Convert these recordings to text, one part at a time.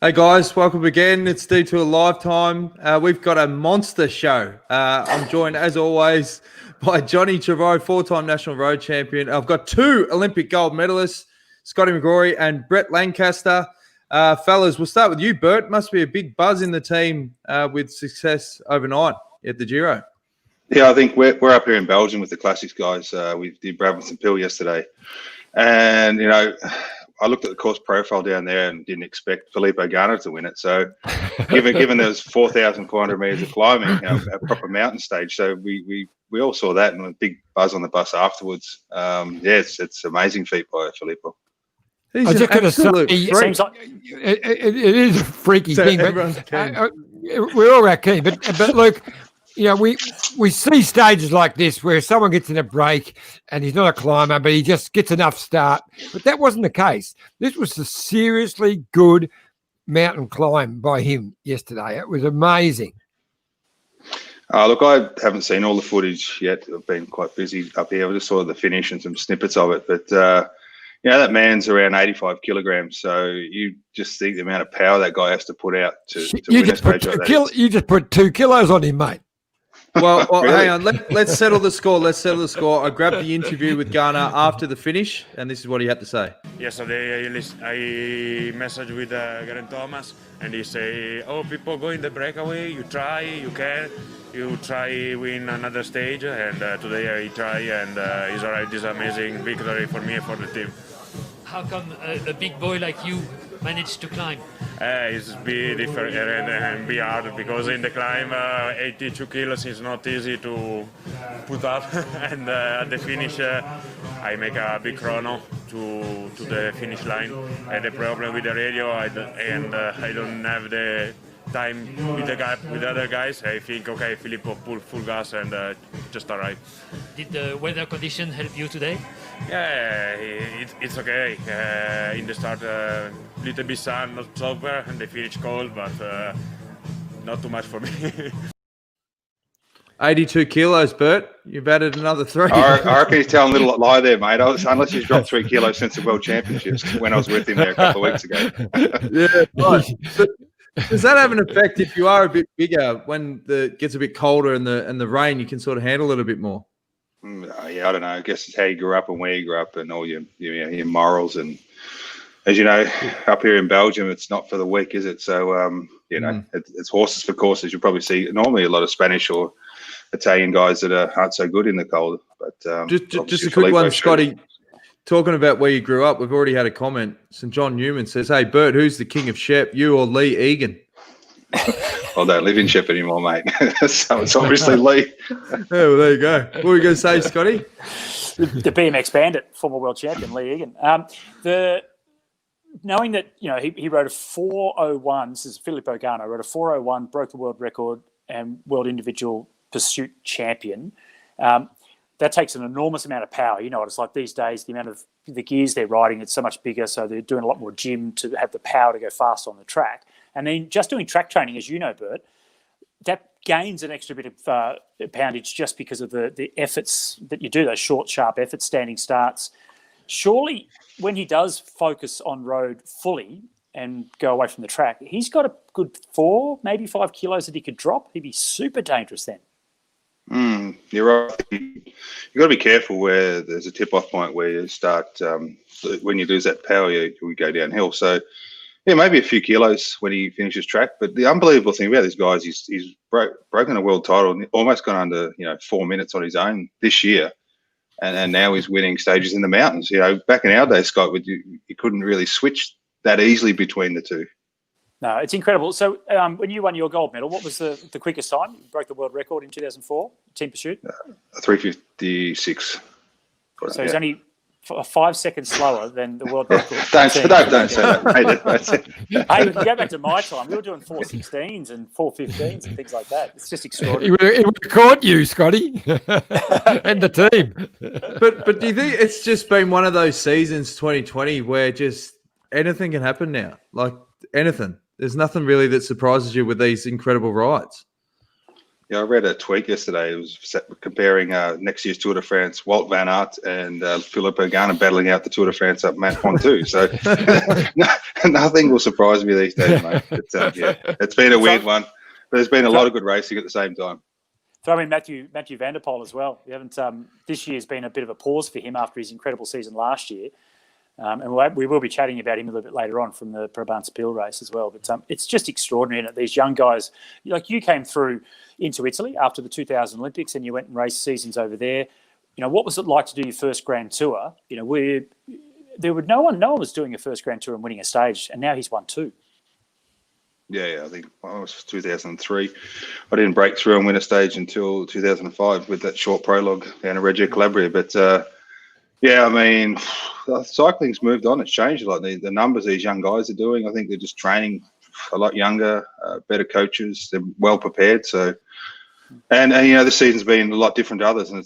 Hey guys, welcome again. It's Detour Lifetime. We've got a monster show. I'm joined, as always, by Johnny Trevorrow, four-time national road champion. I've got two Olympic gold medalists, Scotty McGrory and Brett Lancaster. Fellas, we'll start with you, Bert. Must be a big buzz in the team with success overnight at the Giro. Yeah, I think we're up here in Belgium with the Classics guys. We did Brabanton Pijl yesterday. And, you know, I looked at the course profile down there and didn't expect Filippo Ganna to win it. So given there was 4,400 metres of climbing, you know, a proper mountain stage. So we all saw that and a big buzz on the bus afterwards. It's amazing feat by Filippo. He's an absolute freak. It seems like it is a freaky thing. But, we're all that keen. But look, you know, we see stages like this where someone gets in a break and he's not a climber, but he just gets enough start. But that wasn't the case. This was a seriously good mountain climb by him yesterday. It was amazing. Look, I haven't seen all the footage yet. I've been quite busy up here. I just saw the finish and some snippets of it. But, you know, that man's around 85 kilograms. So you just think the amount of power that guy has to put out to win a stage like that. You just put 2 kilos on him, mate. Well, Really? hang on. Let's settle the score. I grabbed the interview with Ganna after the finish, and this is what he had to say. Yesterday, I messaged with Geraint Thomas, and he say, "Oh, people go in the breakaway. You try, you can, you try win another stage." And today I try, and it's alright. This amazing victory for me and for the team. How come a big boy like you managed to climb? It's be different and be hard because in the climb 82 kilos is not easy to put up and at the finish I make a big chrono to the finish line. And the problem with the radio I don't have the time with the other guys. I think okay, Filippo pull full gas and just arrive. Did the weather condition help you today? Yeah, it's okay. In the start, little bit sun, not super, and the finish cold, but not too much for me. 82 kilos, Bert. You've added another 3. I reckon he's telling a little lie there, mate. Unless he's dropped 3 kilos since the World Championships when I was with him there a couple of weeks ago. Yeah, right. So, does that have an effect if you are a bit bigger when it gets a bit colder and the rain? You can sort of handle it a bit more. Yeah, I don't know. I guess it's how you grew up and where you grew up and all your morals. And as you know, up here in Belgium, it's not for the weak, is it? So, you know, it's horses for courses. You'll probably see normally a lot of Spanish or Italian guys that aren't so good in the cold. But just a quick one, Scotty. Talking about where you grew up, we've already had a comment. St. John Newman says, "Hey, Bert, who's the king of Shep, you or Lee Egan?" I don't live in Shep anymore, mate. So it's obviously Lee. Yeah, well, there you go. What were you going to say, Scotty? The BMX bandit, former world champion Lee Egan. Knowing that, you know, he rode a 4:01. This is Filippo Ganna, rode a 4:01, broke the world record and world individual pursuit champion. That takes an enormous amount of power. You know what it's like these days, the amount of the gears they're riding, it's so much bigger, so they're doing a lot more gym to have the power to go fast on the track. And then just doing track training, as you know, Bert, that gains an extra bit of poundage just because of the efforts that you do, those short, sharp efforts, standing starts. Surely when he does focus on road fully and go away from the track, he's got a good 4, maybe 5 kilos that he could drop. He'd be super dangerous then. You're right. You've got to be careful where there's a tip-off point where you start, when you lose that power, you go downhill. So, yeah, maybe a few kilos when he finishes track. But the unbelievable thing about this guy is he's broken a world title and almost gone under 4 minutes on his own this year. And now he's winning stages in the mountains. You know, back in our day, Scott, you couldn't really switch that easily between the two. No, it's incredible. So when you won your gold medal, what was the quickest time? You broke the world record in 2004, team pursuit? 3:56. So he's only 5 seconds slower than the world record. don't say that. Hey, if you go back to my time, we were doing 4:16s and 4:15s and things like that. It's just extraordinary. It would have caught you, Scotty, and the team. But do you think it's just been one of those seasons, 2020, where just anything can happen now? Like anything. There's nothing really that surprises you with these incredible rides. Yeah, I read a tweet yesterday. It was comparing next year's Tour de France, Walt Van Aert and Filippo Ganna battling out the Tour de France up Mont Ventoux. So Nothing will surprise me these days, mate. It's been a weird one, but there's been a lot of good racing at the same time. Throw in Matthew Van der Poel as well. We haven't. This year's been a bit of a pause for him after his incredible season last year, and we will be chatting about him a little bit later on from the Brabantse-Pijl race as well. But it's just extraordinary that these young guys, like you, came through into Italy after the 2000 Olympics, and you went and raced seasons over there. What was it like to do your first Grand Tour? No one was doing a first Grand Tour and winning a stage, and now he's won 2. Yeah, I think it was 2003. I didn't break through and win a stage until 2005 with that short prologue down in Reggio Calabria. But cycling's moved on. It's changed a lot. The numbers these young guys are doing, I think they're just training a lot younger, better coaches. They're well prepared. So, and this season's been a lot different to others, and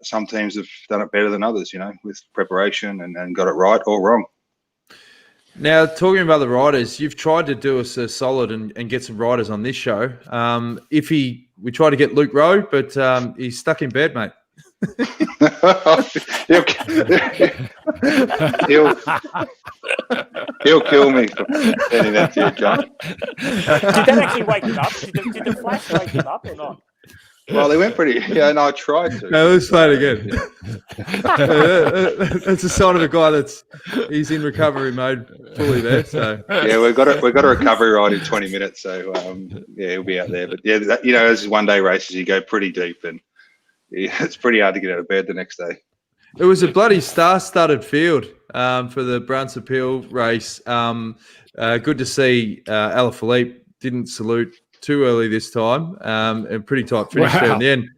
some teams have done it better than others. With preparation and got it right or wrong. Now, talking about the riders, you've tried to do us a solid and get some riders on this show. We tried to get Luke Rowe, but he's stuck in bed, mate. he'll kill me for sending that to you, John. Did that actually wake him up? Did the flash wake him up or not? Well, they went pretty. Yeah, no, I tried to. No, let's play it again. That's a sign of a guy he's in recovery mode fully there. So yeah, we've got a recovery ride in 20 minutes. So he'll be out there. But yeah, as one day races, you go pretty deep, and it's pretty hard to get out of bed the next day. It was a bloody star-studded field for the Brabantse-Pijl race. Good to see Alaphilippe didn't salute too early this time, and pretty tight finish there in the end.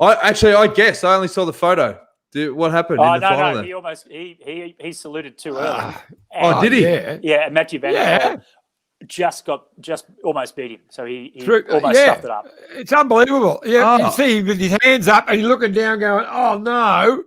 I guess I only saw the photo. What happened in the final? No, he saluted too early. Did he? Yeah, and Matthew Van Der Poel just almost beat him, so he almost stuffed it up. It's unbelievable. Yeah, you see him with his hands up and he's looking down, going, "Oh no!"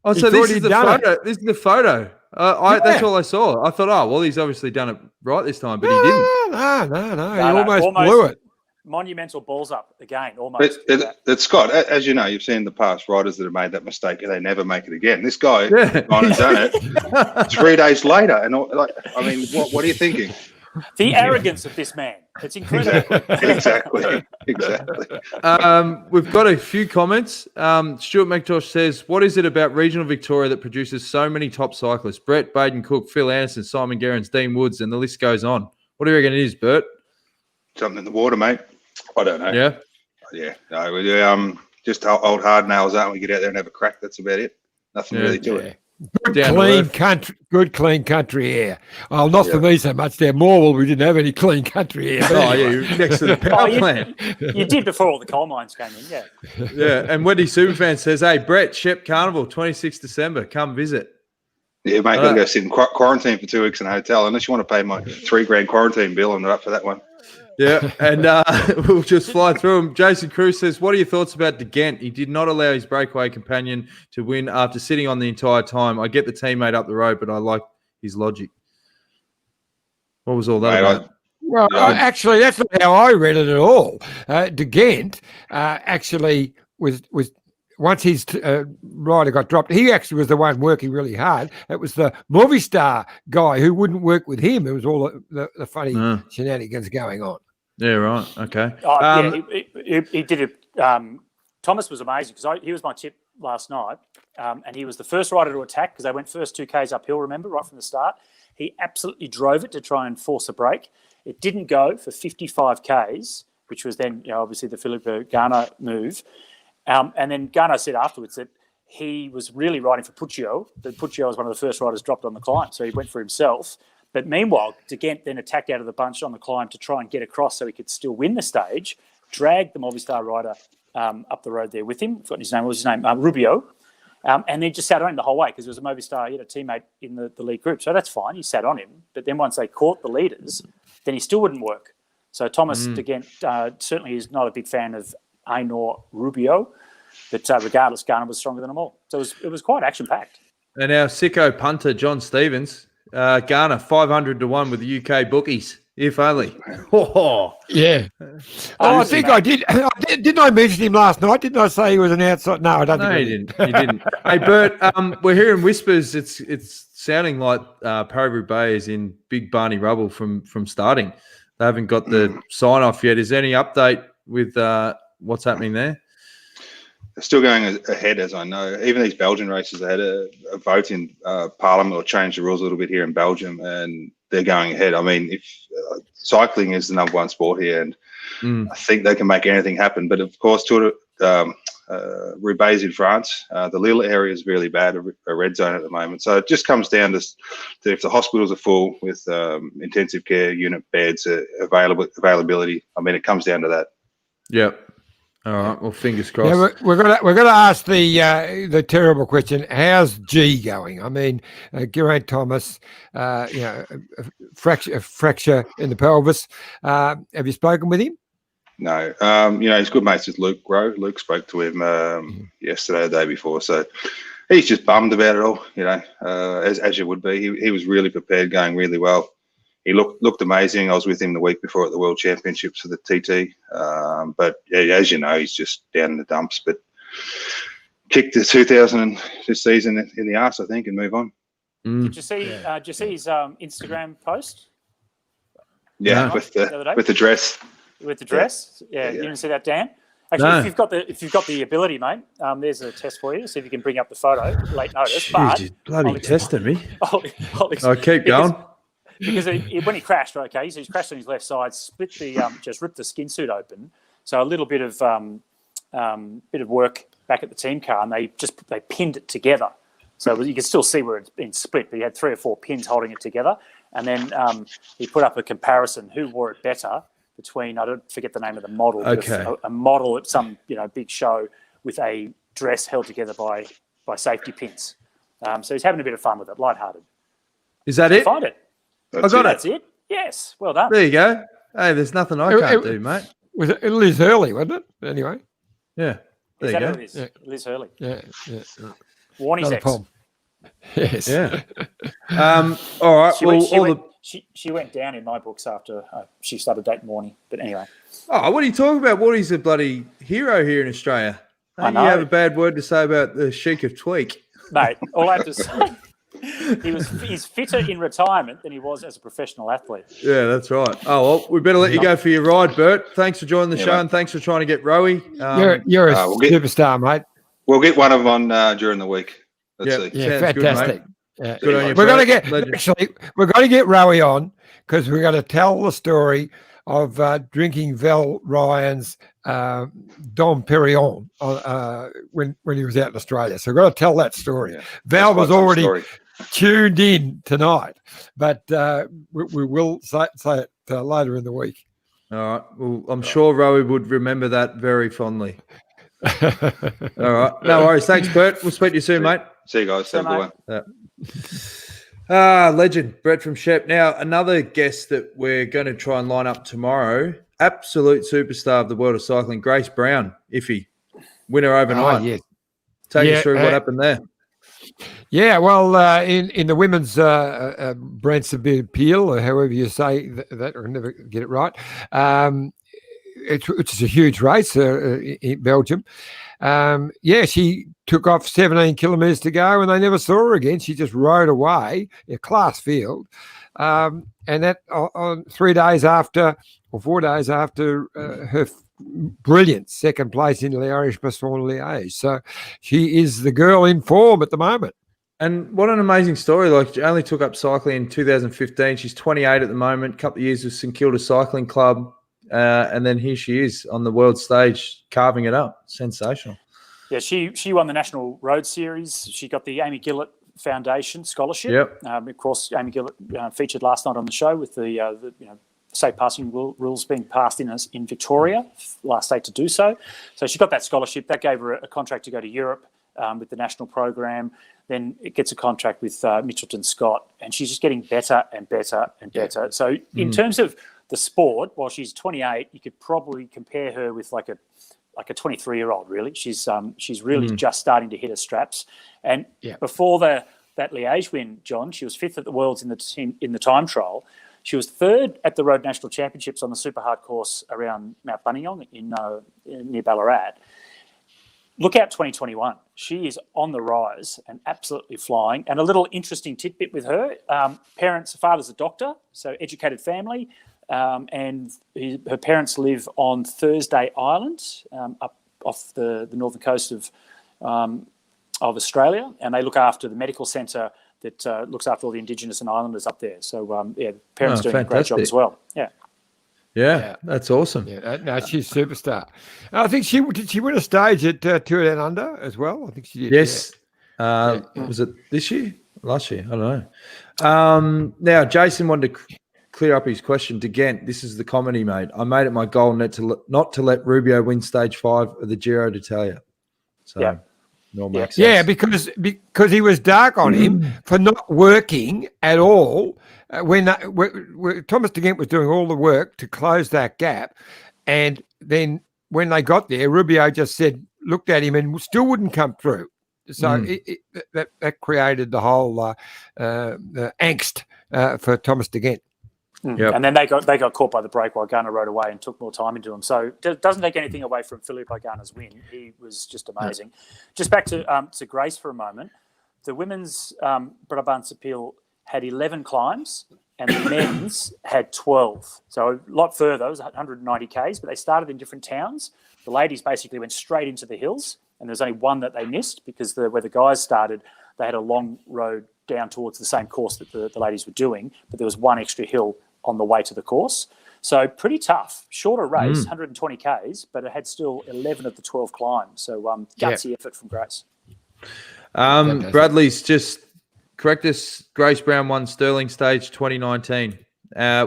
Oh, so this is the photo. This is the photo. That's all I saw. I thought, he's obviously done it right this time, but he didn't. No. He almost blew it. Monumental balls up again, almost. It's Scott, as you know, you've seen in the past riders that have made that mistake and they never make it again. This guy gone and done it 3 days later, and what are you thinking? The arrogance of this man. It's incredible. Exactly. We've got a few comments. Stuart McIntosh says, what is it about regional Victoria that produces so many top cyclists? Brett, Baden Cook, Phil Anderson, Simon Gerrans, Dean Woods, and the list goes on. What do you reckon it is, Bert? Something in the water, mate. I don't know. Yeah? Yeah. No, just old hard nails out and we get out there and have a crack. That's about it. Nothing really to it. Good clean country air. Oh, not for me so much. There Morwell, we didn't have any clean country air. You're next to the power plant. You did before all the coal mines came in, yeah. Yeah, and Wendy Superfan says, hey, Brett, Shep Carnival, 26 December, come visit. Yeah, mate, got to go sit in quarantine for 2 weeks in a hotel. Unless you want to pay my $3,000 quarantine bill, I'm not up for that one. Yeah, and we'll just fly through them. Jason Cruz says, what are your thoughts about De Gent? He did not allow his breakaway companion to win after sitting on the entire time. I get the teammate up the road, but I like his logic. What was all that about? Well, actually, that's not how I read it at all. De Gent actually was once his rider got dropped, he actually was the one working really hard. It was the Movistar guy who wouldn't work with him. It was all the funny shenanigans going on. Yeah, right. Okay. He did it. Thomas was amazing because he was my tip last night, and he was the first rider to attack because they went first 2Ks uphill, remember, right from the start. He absolutely drove it to try and force a break. It didn't go for 55 Ks, which was then obviously the Filippo Ganna move. And then Ganna said afterwards that he was really riding for Puccio. That Puccio was one of the first riders dropped on the climb, so he went for himself. But meanwhile, De Gent then attacked out of the bunch on the climb to try and get across so he could still win the stage, dragged the Movistar rider up the road there with him. I forgot his name. What was his name? Rubio. And then just sat on him the whole way because it was a Movistar. He had a teammate in the lead group. So that's fine. He sat on him. But then once they caught the leaders, then he still wouldn't work. So Thomas, De Gent, certainly is not a big fan of Ainor Rubio. But regardless, Ganna was stronger than them all. So it was quite action-packed. And our sicko punter, John Stevens, Ganna 500 to 1 with the UK bookies. If only. Oh, Yeah. Oh, I think I did. Didn't I mention him last night? Didn't I say he was an outside? No, I don't think I you did. didn't. You didn't. Hey, Bert, we're hearing whispers. It's sounding like Parabou Bay is in big Barney rubble from starting. They haven't got the sign off yet. Is there any update with what's happening there? They're still going ahead, as I know. Even these Belgian races, they had a vote in Parliament or changed the rules a little bit here in Belgium, and they're going ahead. I mean, if cycling is the number one sport here, and I think they can make anything happen. But of course, Roubaix in France, the Lille area is really bad, a red zone at the moment. So it just comes down to if the hospitals are full with intensive care unit beds, availability. I mean, it comes down to that. Yep. All right. Well, fingers crossed. Yeah, we're gonna ask the terrible question. How's G going? I mean, Geraint Thomas, a fracture in the pelvis. Have you spoken with him? No. He's good mates with Luke Rowe. Luke spoke to him yesterday, the day before. So he's just bummed about it all. As you would be. He was really prepared, going really well. He looked amazing. I was with him the week before at the World Championships for the TT. But yeah, as you know, he's just down in the dumps. But kicked the 2000 this season in the arse, I think, and move on. Did you see his Instagram post? Yeah, with the dress. With the dress, yeah. You didn't see that, Dan? Actually, No. if you've got the ability, mate, there's a test for you. See if you can bring up the photo. Late notice, Jeez, but he's bloody testing me. I'll Keep going. Because when he crashed, okay, so he's crashed on his left side, split the just ripped the skin suit open. So a little bit of work back at the team car, and they pinned it together. So you can still see where it's been split, but he had 3 or 4 pins holding it together. And then he put up a comparison who wore it better between, I don't forget the name of the model, Okay. a model at some big show with a dress held together by safety pins. So he's having a bit of fun with it, lighthearted. Is that it? Find it. That's it. Yes, well done. There you go. Hey, there's nothing I can't do, mate. It Liz Hurley, wasn't it? Anyway. Yeah. There Is you that go. who it is? Yeah. Liz Hurley. Yeah. Warnie's Not a ex. problem. Yes. Yeah. All right. She went down in my books after she started dating Warnie. But anyway. Oh, what are you talking about? Warnie's a bloody hero here in Australia. I Don't know. you have a bad word to say about the Sheik of Tweak? Mate, all I have to say, he's fitter in retirement than he was as a professional athlete. Yeah, that's right. Oh, well, we better let you go for your ride, Bert. Thanks for joining the show, mate. and thanks for trying to get Rowie. You're a we'll get- superstar, mate. We'll get one of them on during the week. Let's see. Yeah, Sounds good, fantastic. mate. Yeah. Good on you, We're going to Bert. get Legend. we're going to get Rowie on because we're going to tell the story of drinking Val Ryan's Dom Perignon when he was out in Australia. So we're going to tell that story. Yeah. Val was Quite some already story. tuned in tonight, but we will say it later in the week. All right. Well, I'm sure Rowie would remember that very fondly. All right. No worries. Thanks, Bert. We'll speak to you soon, mate. See you guys. Have a good one. Legend, Brett from Shep. Now, another guest that we're going to try and line up tomorrow, absolute superstar of the world of cycling, Grace Brown, Iffy, winner overnight. Yes. Take us through what happened there. Yeah, well, in the women's Brent Peel, or however you say that, or never get it right, it's a huge race in Belgium. She took off 17 kilometres to go, and they never saw her again. She just rode away, a class field. And that on 3 days after, or 4 days after her brilliant second place in Irish Baston Liège. So she is the girl in form at the moment. And what an amazing story. Like, she only took up cycling in 2015. She's 28 at the moment, a couple of years with St Kilda Cycling Club. And then here she is on the world stage, carving it up. Sensational. Yeah, she won the National Road Series. She got the Amy Gillett Foundation scholarship. Yep. Of course, Amy Gillett featured last night on the show with the safe passing rules being passed in Victoria, last state to do so. So she got that scholarship. That gave her a contract to go to Europe with the national program. Then it gets a contract with Mitchelton Scott, and she's just getting better and better and better. So in terms of the sport, while she's 28, you could probably compare her with like a 23-year-old. Really, she's really just starting to hit her straps. And before that Liège win, John, she was 5th at the Worlds in the time trial. She was third at the Road National Championships on the super hard course around Mount Buninyong near Ballarat. Look out 2021. She is on the rise and absolutely flying. And a little interesting tidbit with her, father's a doctor, so educated family, and her parents live on Thursday Island, up off the northern coast of Australia, and they look after the medical centre that looks after all the Indigenous and Islanders up there. So, parents doing a great job as well. Yeah, that's awesome. Yeah, no, she's a superstar. I think did she win a stage at Tour Down Under as well? I think she did. Yes. Was it this year? Last year? I don't know. Now, Jason wanted to clear up his question to Ghent. This is the comment he made. I made it my goal not to let Rubio win stage 5 of the Giro d'Italia. So, makes sense. Yeah, because he was dark on him for not working at all when Thomas de Ghent was doing all the work to close that gap, and then when they got there, Rubio just looked at him and still wouldn't come through. So that created the whole the angst for Thomas de Ghent. Yep. And then they got caught by the break while Ganna rode away and took more time into him. So it doesn't take anything away from Filippo Ganna's win. He was just amazing. Just back to Grace for a moment. The women's Brabantse Appeal had 11 climbs and the men's had 12. So a lot further. It was 190 Ks, but they started in different towns. The ladies basically went straight into the hills, and there's only one that they missed because where the guys started, they had a long road down towards the same course that the ladies were doing, but there was one extra hill on the way to the course. So pretty tough. Shorter race, 120 Ks, but it had still 11 of the 12 climbs. So gutsy effort from Grace. Bradley's just correct us. Grace Brown won Sterling Stage 2019.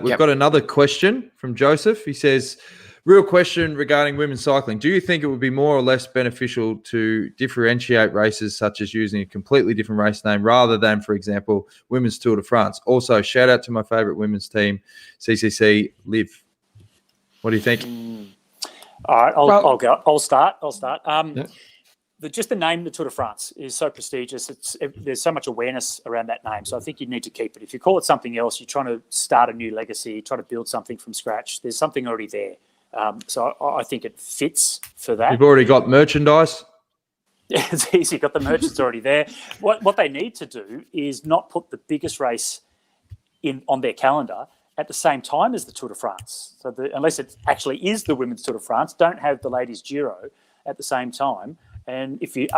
We've got another question from Joseph. He says, real question regarding women's cycling. Do you think it would be more or less beneficial to differentiate races such as using a completely different race name rather than, for example, Women's Tour de France? Also, shout out to my favourite women's team, CCC Live. What do you think? All right, I'll go. I'll start. Just the name, the Tour de France, is so prestigious. There's so much awareness around that name. So I think you need to keep it. If you call it something else, you're trying to start a new legacy, try to build something from scratch. There's something already there. So I think it fits for that. You've already got merchandise. Yeah, it's easy. Got the merchants already there. What they need to do is not put the biggest race on their calendar at the same time as the Tour de France. So unless it actually is the Women's Tour de France, don't have the Ladies Giro at the same time. And if you're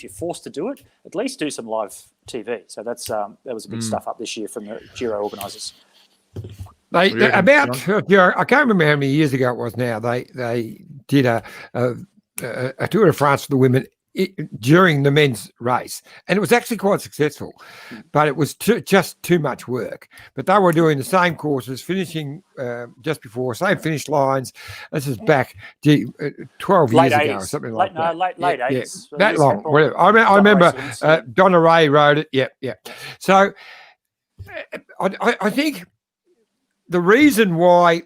forced to do it, at least do some live TV. So that was a big stuff up this year from the Giro organisers. I can't remember how many years ago it was now. They did a Tour de France for the women during the men's race, and it was actually quite successful, but it was just too much work. But they were doing the same courses, finishing just before, same finish lines. This is back 12 years ago or something like that. Late 80s. Yeah. That long, whatever. I remember Donna Ray rode it. Yeah. So I think the reason why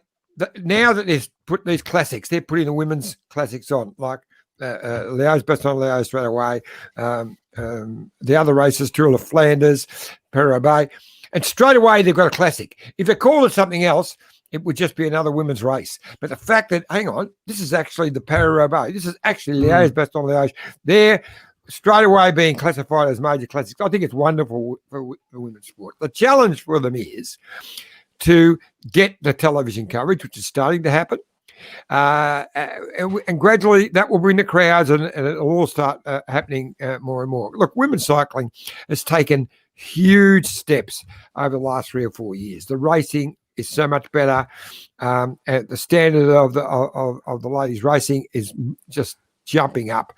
now that they've put these classics, they're putting the women's classics on, like Leo's Best on Leo straight away, the other races, Tour of Flanders, Paris-Roubaix, and straight away they've got a classic. If they call it something else, it would just be another women's race. But the fact that, hang on, this is actually the Paris-Roubaix, this is actually Leo's Best on Leo, they're straight away being classified as major classics. I think it's wonderful for women's sport. The challenge for them is to get the television coverage, which is starting to happen. And gradually that will bring the crowds and it'll all start happening more and more. Look, women's cycling has taken huge steps over the last 3 or 4 years. The racing is so much better. The standard of the ladies racing is just jumping up.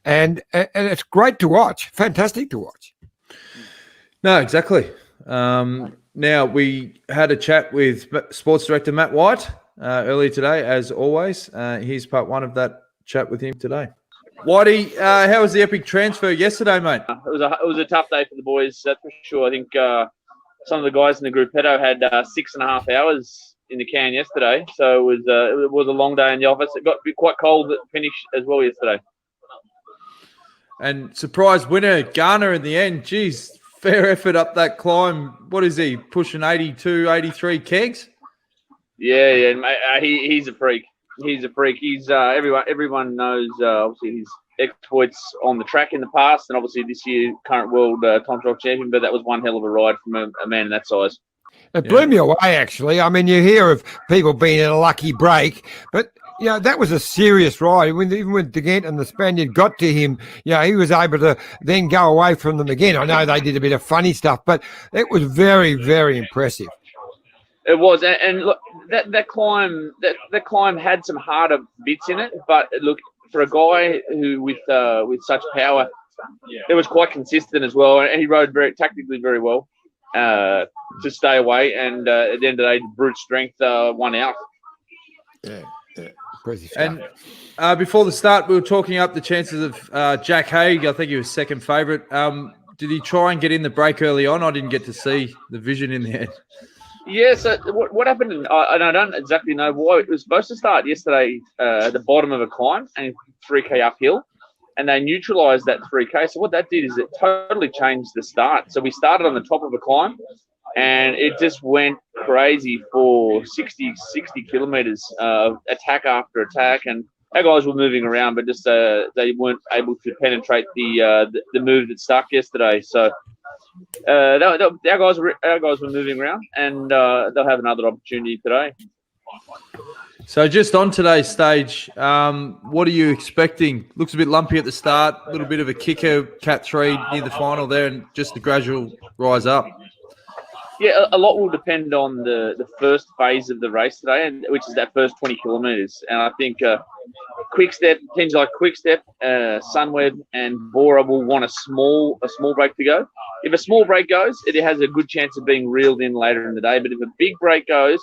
And it's great to watch, fantastic to watch. No, exactly. Now, we had a chat with Sports Director Matt White earlier today, as always. Here's part 1 of that chat with him today. Whitey, how was the epic transfer yesterday, mate? It was a tough day for the boys, that's for sure. I think some of the guys in the Gruppetto had 6.5 hours in the can yesterday, so it was a long day in the office. It got to be quite cold at the finish as well yesterday. And surprise winner, Ganna in the end. Geez, fair effort up that climb. What is he, pushing 82, 83 kegs? Yeah, mate, he's a freak. He's a freak. He's everyone knows obviously his exploits on the track in the past, and obviously this year current world time trial champion. But that was one hell of a ride from a man that size. It blew me away, actually. I mean, you hear of people being in a lucky break, but that was a serious ride. Even when Ganna and the Spaniard got to him, he was able to then go away from them again. I know they did a bit of funny stuff, but it was very, very impressive. It was, and look, that climb had some harder bits in it, but look, for a guy who with such power, it was quite consistent as well, and he rode tactically very well to stay away. And at the end of the day, brute strength won out. Yeah. Impressive stuff. And before the start, we were talking up the chances of Jack Haig. I think he was second favourite. Did he try and get in the break early on? I didn't get to see the vision in the end. Yeah, so what happened, and I don't exactly know why, it was supposed to start yesterday at the bottom of a climb and 3K uphill, and they neutralised that 3K. So what that did is it totally changed the start. So we started on the top of a climb, and it just went crazy for 60 kilometres of attack after attack, and our guys were moving around, but just they weren't able to penetrate the move that stuck yesterday. So our guys were moving around, and they'll have another opportunity today. So just on today's stage, what are you expecting? Looks a bit lumpy at the start, a little bit of a kicker, Cat 3 near the final there, and just the gradual rise up. Yeah, a lot will depend on the first phase of the race today, which is that first 20 kilometres. And I think teams like Quickstep, Sunweb, and Bora will want a small break to go. If a small break goes, it has a good chance of being reeled in later in the day. But if a big break goes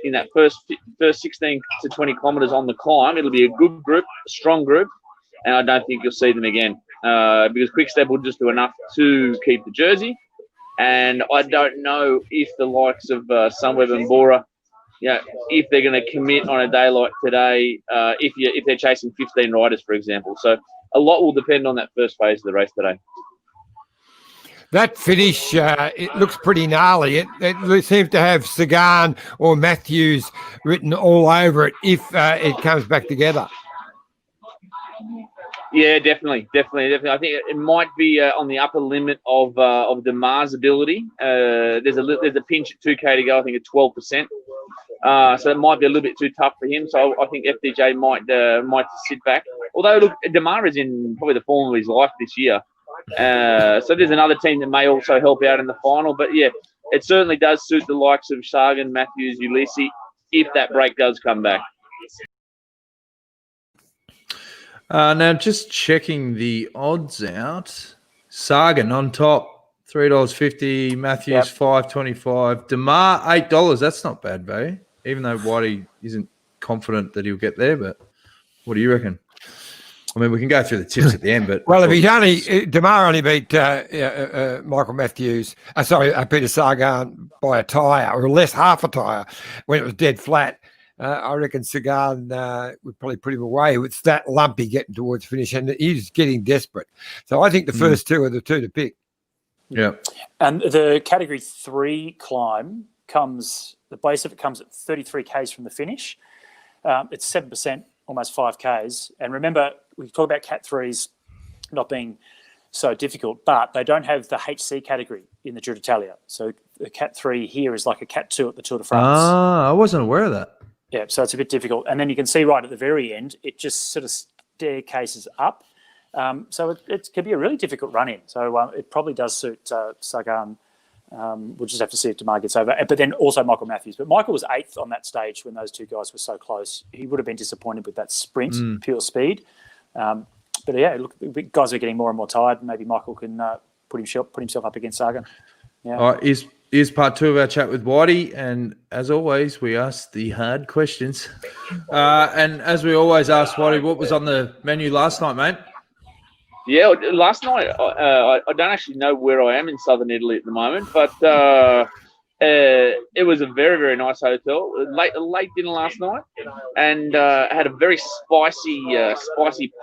in that first 16 to 20 kilometres on the climb, it'll be a good group, a strong group, and I don't think you'll see them again because Quickstep will just do enough to keep the jersey. And I don't know if the likes of Sunweb and Bora, if they're going to commit on a day like today, if they're chasing 15 riders, for example. So a lot will depend on that first phase of the race today. That finish, it looks pretty gnarly. It seems to have Sagan or Matthews written all over it if it comes back together. Yeah, definitely. I think it might be on the upper limit of Demar's ability. There's a pinch at 2K to go. I think at 12%. So it might be a little bit too tough for him. So I think FDJ might sit back. Although look, Demar is in probably the form of his life this year. So there's another team that may also help out in the final. But yeah, it certainly does suit the likes of Sagan, Matthews, Ulysses if that break does come back. Now, just checking the odds out. Sagan on top, $3.50. Matthews, $5.25. Demar, $8. That's not bad value, even though Whitey isn't confident that he'll get there. But what do you reckon? I mean, we can go through the tips at the end. But well, if Demar only beat Michael Matthews, Peter Sagan by a tyre or less, half a tyre when it was dead flat. I reckon Sagan would probably put him away. It's that lumpy getting towards finish, and he's getting desperate. So I think the first two are the two to pick. Yeah. And the Category 3 climb the base of it comes at 33 Ks from the finish. It's 7%, almost 5 Ks. And remember, we talk about Cat 3s not being so difficult, but they don't have the HC category in the Giro d'Italia. So the Cat 3 here is like a Cat 2 at the Tour de France. I wasn't aware of that. Yeah, so it's a bit difficult. And then you can see right at the very end, it just sort of staircases up. So it could be a really difficult run-in. So it probably does suit Sagan. We'll just have to see if Demar gets over. But then also Michael Matthews. But Michael was 8th on that stage when those two guys were so close. He would have been disappointed with that sprint, pure speed. But yeah, look, the guys are getting more and more tired. Maybe Michael can put himself up against Sagan. Yeah. All right, here's part 2 of our chat with Whitey, and as always, we ask the hard questions. And as we always ask Whitey, what was on the menu last night, mate? Yeah, last night I don't actually know where I am in southern Italy at the moment, but It was a very, very nice hotel. Late dinner last night, and had a very spicy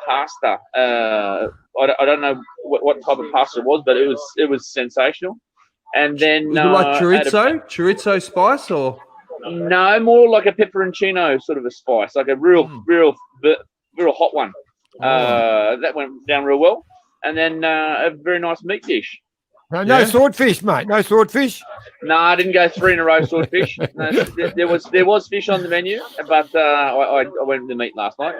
pasta. I don't know what type of pasta it was, but it was sensational. And then Was it like chorizo spice, or no, more like a pepperoncino sort of a spice, like a real hot one. That went down real well. And then a very nice meat dish. No swordfish, mate. No swordfish. No, I didn't go 3 in a row swordfish. No, there was fish on the menu, but I went with the meat last night.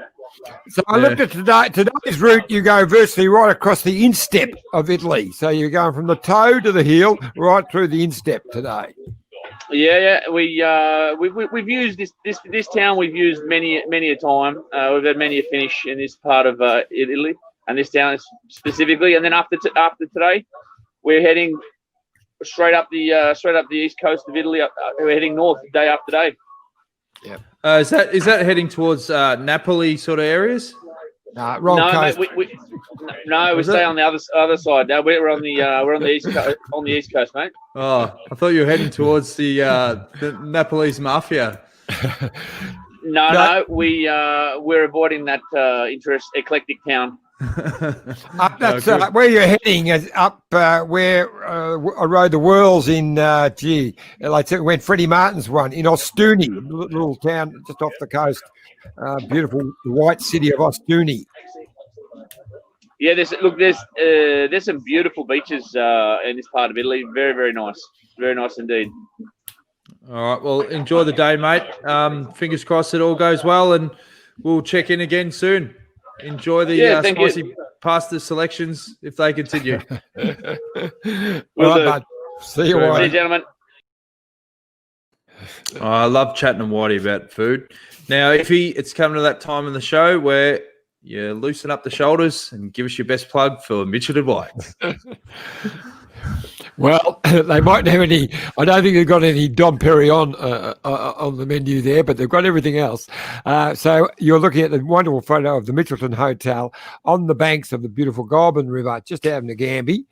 So I looked at today's route. You go virtually right across the instep of Italy. So you're going from the toe to the heel, right through the instep today. Yeah. We've used this town. We've used many a time. We've had many a finish in this part of Italy, and this town specifically. And then after today, we're heading straight up the east coast of Italy. We're heading north day after day. Yeah. Is that heading towards Napoli sort of areas? Wrong coast. Mate, we stay on the other side. Now we're on the east coast, mate. Oh, I thought you were heading towards the Napolese mafia. No, we're avoiding that eclectic town. That's where you're heading. Is up where I rode the Whirls in. When Freddie Martin's won in Ostuni, little town just off the coast. Beautiful white city of Ostuni. Yeah, there's some beautiful beaches in this part of Italy. Very, very nice indeed. All right, well, enjoy the day, mate. Fingers crossed it all goes well, and we'll check in again soon. Enjoy the spicy pasta selections if they continue. Bud. See you, See you, gentlemen. I love chatting to Whitey about food. Now, it's coming to that time in the show where you loosen up the shoulders and give us your best plug for Mitchell White. Well, they mightn't have any. I don't think they've got any Dom Perignon on the menu there, but they've got everything else. So you're looking at the wonderful photo of the Mitchelton Hotel on the banks of the beautiful Goulburn River, just out of Ngambie.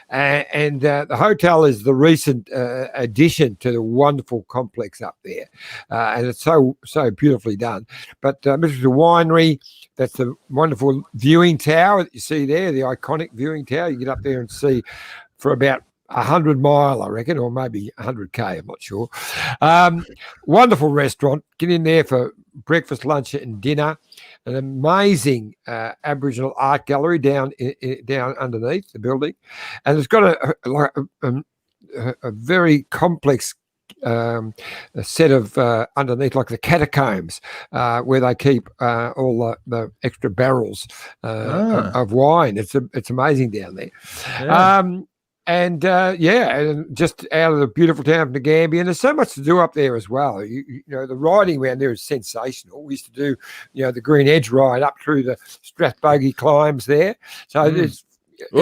And the hotel is the recent addition to the wonderful complex up there, and it's so beautifully done. But Mitchelton Winery, that's the wonderful viewing tower that you see there, the iconic viewing tower. You get up there and see for about 100 mile, I reckon, or maybe 100K, I'm not sure. Wonderful restaurant. Get in there for breakfast, lunch, and dinner. An amazing Aboriginal art gallery down underneath the building, and it's got a very complex a set of underneath, like the catacombs, where they keep all the extra barrels of wine. It's amazing down there. Yeah. And just out of the beautiful town of Ngambie, and there's so much to do up there as well. You know, the riding around there is sensational. We used to do, the GreenEDGE ride up through the Strathbogie climbs there. So there's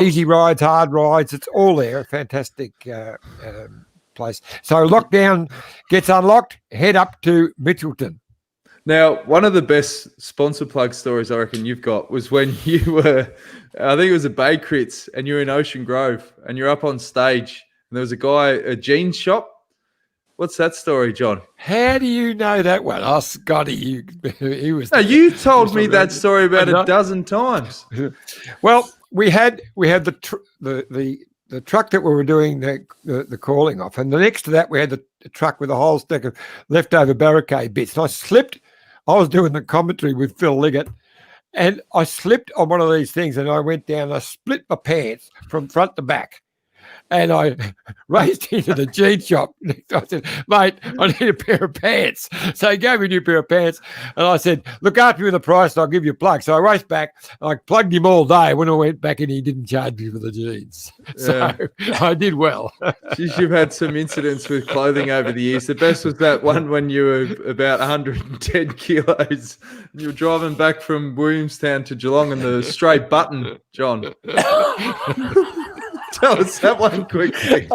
easy rides, hard rides. It's all there. A fantastic place. So lockdown gets unlocked. Head up to Mitchelton. Now, one of the best sponsor plug stories I reckon you've got was when you were, I think it was a Bay Crits, and you're in Ocean Grove, and you're up on stage, and there was a jeans shop. What's that story, John? How do you know that one? Oh, Scotty, he was. No, you told me that story about a dozen times. Well, we had the truck that we were doing the calling off, and the next to that we had the truck with a whole stack of leftover barricade bits. And I slipped. I was doing the commentary with Phil Liggett, and I slipped on one of these things, and I went down. And I split my pants from front to back, and I raced into the jeans shop. I said, "Mate, I need a pair of pants." So he gave me a new pair of pants, and I said, "Look after me with the price, and I'll give you a plug." So I raced back. I plugged him all day. When I went back in, he didn't charge me for the jeans. So I did well. Jeez, you've had some incidents with clothing over the years. The best was that one when you were about 110 kilos. And you were driving back from Williamstown to Geelong in the straight button, John. Tell us that one quickly.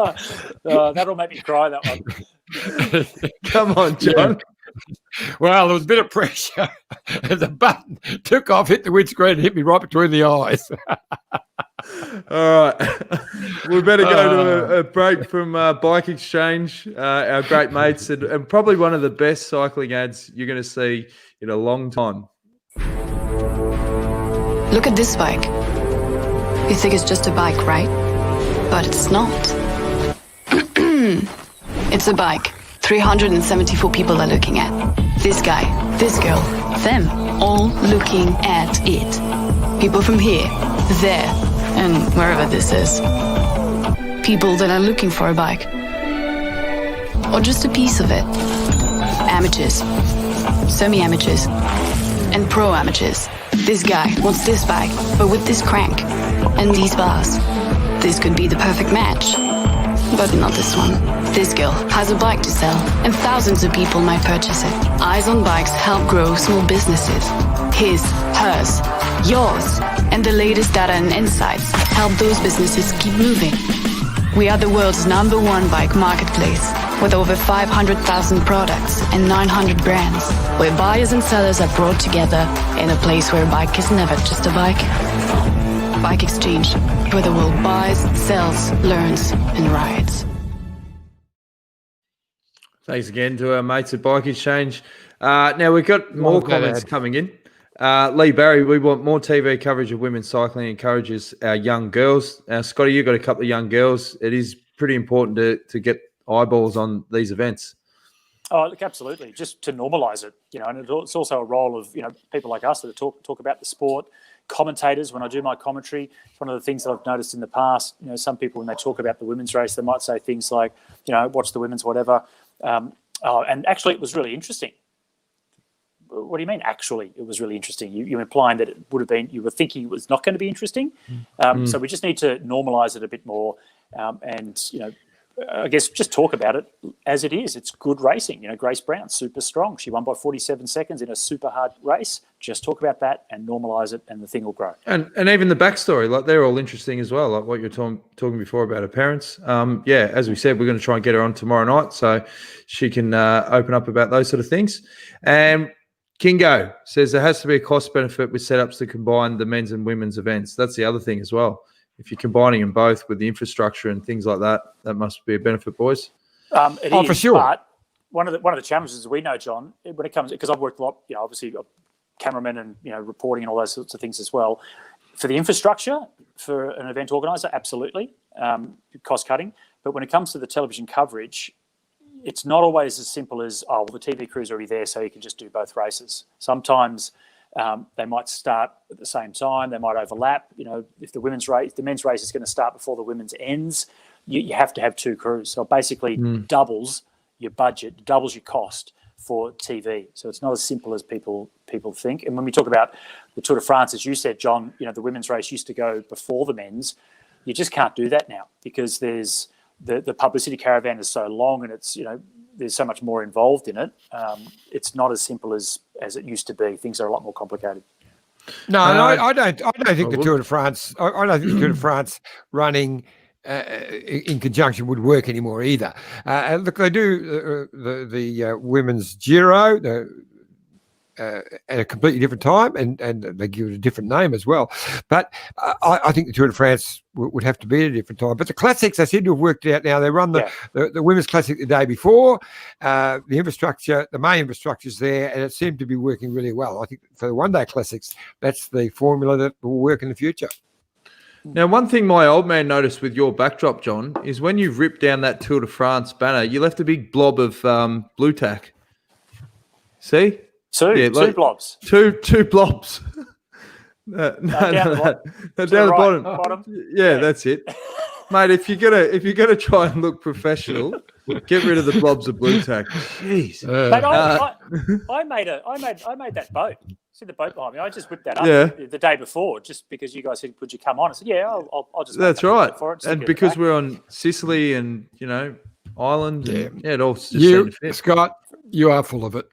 That'll make me cry, that one. Come on, John. Well, there was a bit of pressure. And the button took off, hit the windscreen, and hit me right between the eyes. All right. We better go to a break from Bike Exchange, our great mates, and probably one of the best cycling ads you're going to see in a long time. Look at this bike. You think it's just a bike, right? But it's not. It's a bike 374 people are looking at. This guy, this girl, them, all looking at it. People from here, there, and wherever this is. People that are looking for a bike. Or just a piece of it. Amateurs, semi-amateurs, and pro-amateurs. This guy wants this bike, but with this crank and these bars. This could be the perfect match. But not this one. This girl has a bike to sell, and thousands of people might purchase it. Eyes on Bikes help grow small businesses. His, hers, yours, and the latest data and insights help those businesses keep moving. We are the world's #1 bike marketplace, with over 500,000 products and 900 brands, where buyers and sellers are brought together in a place where a bike is never just a bike. Bike Exchange, where the world buys, sells, learns, and rides. Thanks again to our mates at Bike Exchange. Now, we've got more comments coming in. Lee Barry, we want more TV coverage of women's cycling, encourages our young girls. Scotty, you've got a couple of young girls. It is pretty important to get eyeballs on these events. Oh, look, absolutely. Just to normalise it, and it's also a role of, people like us that talk about the sport, commentators. When I do my commentary, it's one of the things that I've noticed in the past, some people, when they talk about the women's race, they might say things like, watch the women's whatever. And actually, it was really interesting. What do you mean, actually, it was really interesting? You're implying that it would have been, you were thinking it was not going to be interesting. So we just need to normalise it a bit more and, I guess just talk about it as it is. It's good racing. Grace Brown, super strong. She won by 47 seconds in a super hard race. Just talk about that and normalise it, and the thing will grow. And even the backstory, like they're all interesting as well, like what you're talking before about her parents. As we said, we're going to try and get her on tomorrow night so she can open up about those sort of things. And Kingo says there has to be a cost benefit with setups to combine the men's and women's events. That's the other thing as well. If you're combining them both with the infrastructure and things like that, that must be a benefit, boys. It is, for sure. But one of the challenges we know, John, when it comes, because I've worked a lot, obviously cameramen and reporting and all those sorts of things as well. For the infrastructure, for an event organizer, absolutely, cost cutting. But when it comes to the television coverage, it's not always as simple as, the TV crew's already there, so you can just do both races. Sometimes they might start at the same time. They might overlap. If the men's race is going to start before the women's ends, you have to have two crews. So it basically doubles your budget, doubles your cost for TV. So it's not as simple as people think. And when we talk about the Tour de France, as you said, John, the women's race used to go before the men's. You just can't do that now because there's the publicity caravan is so long, and it's there's so much more involved in it. It's not as simple as it used to be. Things are a lot more complicated. No, I don't think the Tour de France. I don't think the Tour de France running in conjunction would work anymore either. Look, they do the women's Giro at a completely different time, and they give it a different name as well. But I think the Tour de France would have to be at a different time. But the classics, they seem to have worked out now. They run the women's classic the day before. The infrastructure, the main infrastructure is there, and it seemed to be working really well. I think for the one-day classics, that's the formula that will work in the future. Now, one thing my old man noticed with your backdrop, John, is when you ripped down that Tour de France banner, you left a big blob of blue tack. See? Two blobs. Two blobs. Down the bottom. Yeah, that's it, mate. If you're gonna try and look professional, get rid of the blobs of blue tack. Jeez. Mate, I made that boat. See the boat behind me? I just whipped that up the day before, just because you guys said, "Could you come on?" I said, "Yeah, I'll just." That's right. And because we're on Sicily and Ireland, it all just seemed to fit. Scott, you are full of it.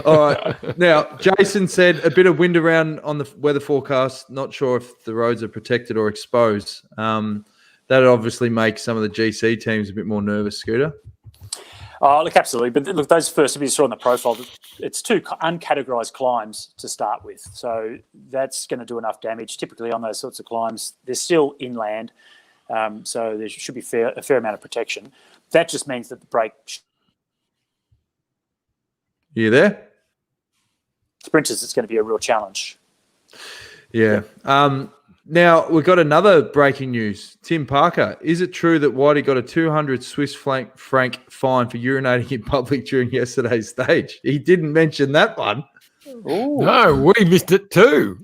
All right. Now, Jason said a bit of wind around on the weather forecast. Not sure if the roads are protected or exposed. That obviously makes some of the GC teams a bit more nervous, Scooter. Oh, look, absolutely. But look, those first, if you saw on the profile, it's 2 uncategorized climbs to start with. So that's going to do enough damage. Typically on those sorts of climbs, they're still inland. So there should be a fair amount of protection. That just means that the brake... You there? Sprinters, it's going to be a real challenge. Yeah. Now, we've got another breaking news. Tim Parker, is it true that Whitey got a 200 Swiss franc fine for urinating in public during yesterday's stage? He didn't mention that one. Ooh. No, we missed it too.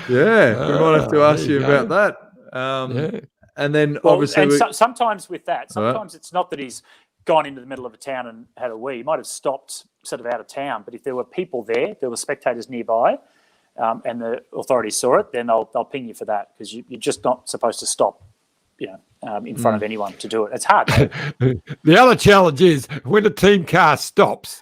Yeah, we might have to ask you about that. Yeah. And then obviously... sometimes with that, it's not that he's gone into the middle of a town and had a wee. He might have stopped sort of out of town, but if there were people there were spectators nearby, and the authorities saw it, then they'll ping you for that, because you're just not supposed to stop, in front of anyone to do it. It's hard. The other challenge is when a team car stops,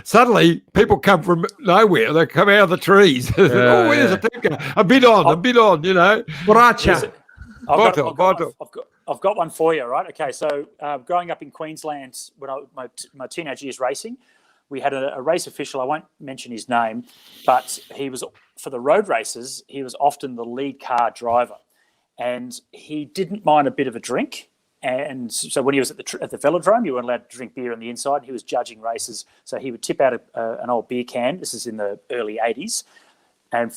suddenly people come from nowhere. They come out of the trees. Where's a team car? A bit on. Boracha. I've got one for you, right? Okay, so growing up in Queensland, when my teenage years racing, we had a race official. I won't mention his name, but he was, for the road races, he was often the lead car driver, and he didn't mind a bit of a drink. And so when he was at the velodrome, you weren't allowed to drink beer on the inside. He was judging races, so he would tip out an old beer can. This is in the early 80s, and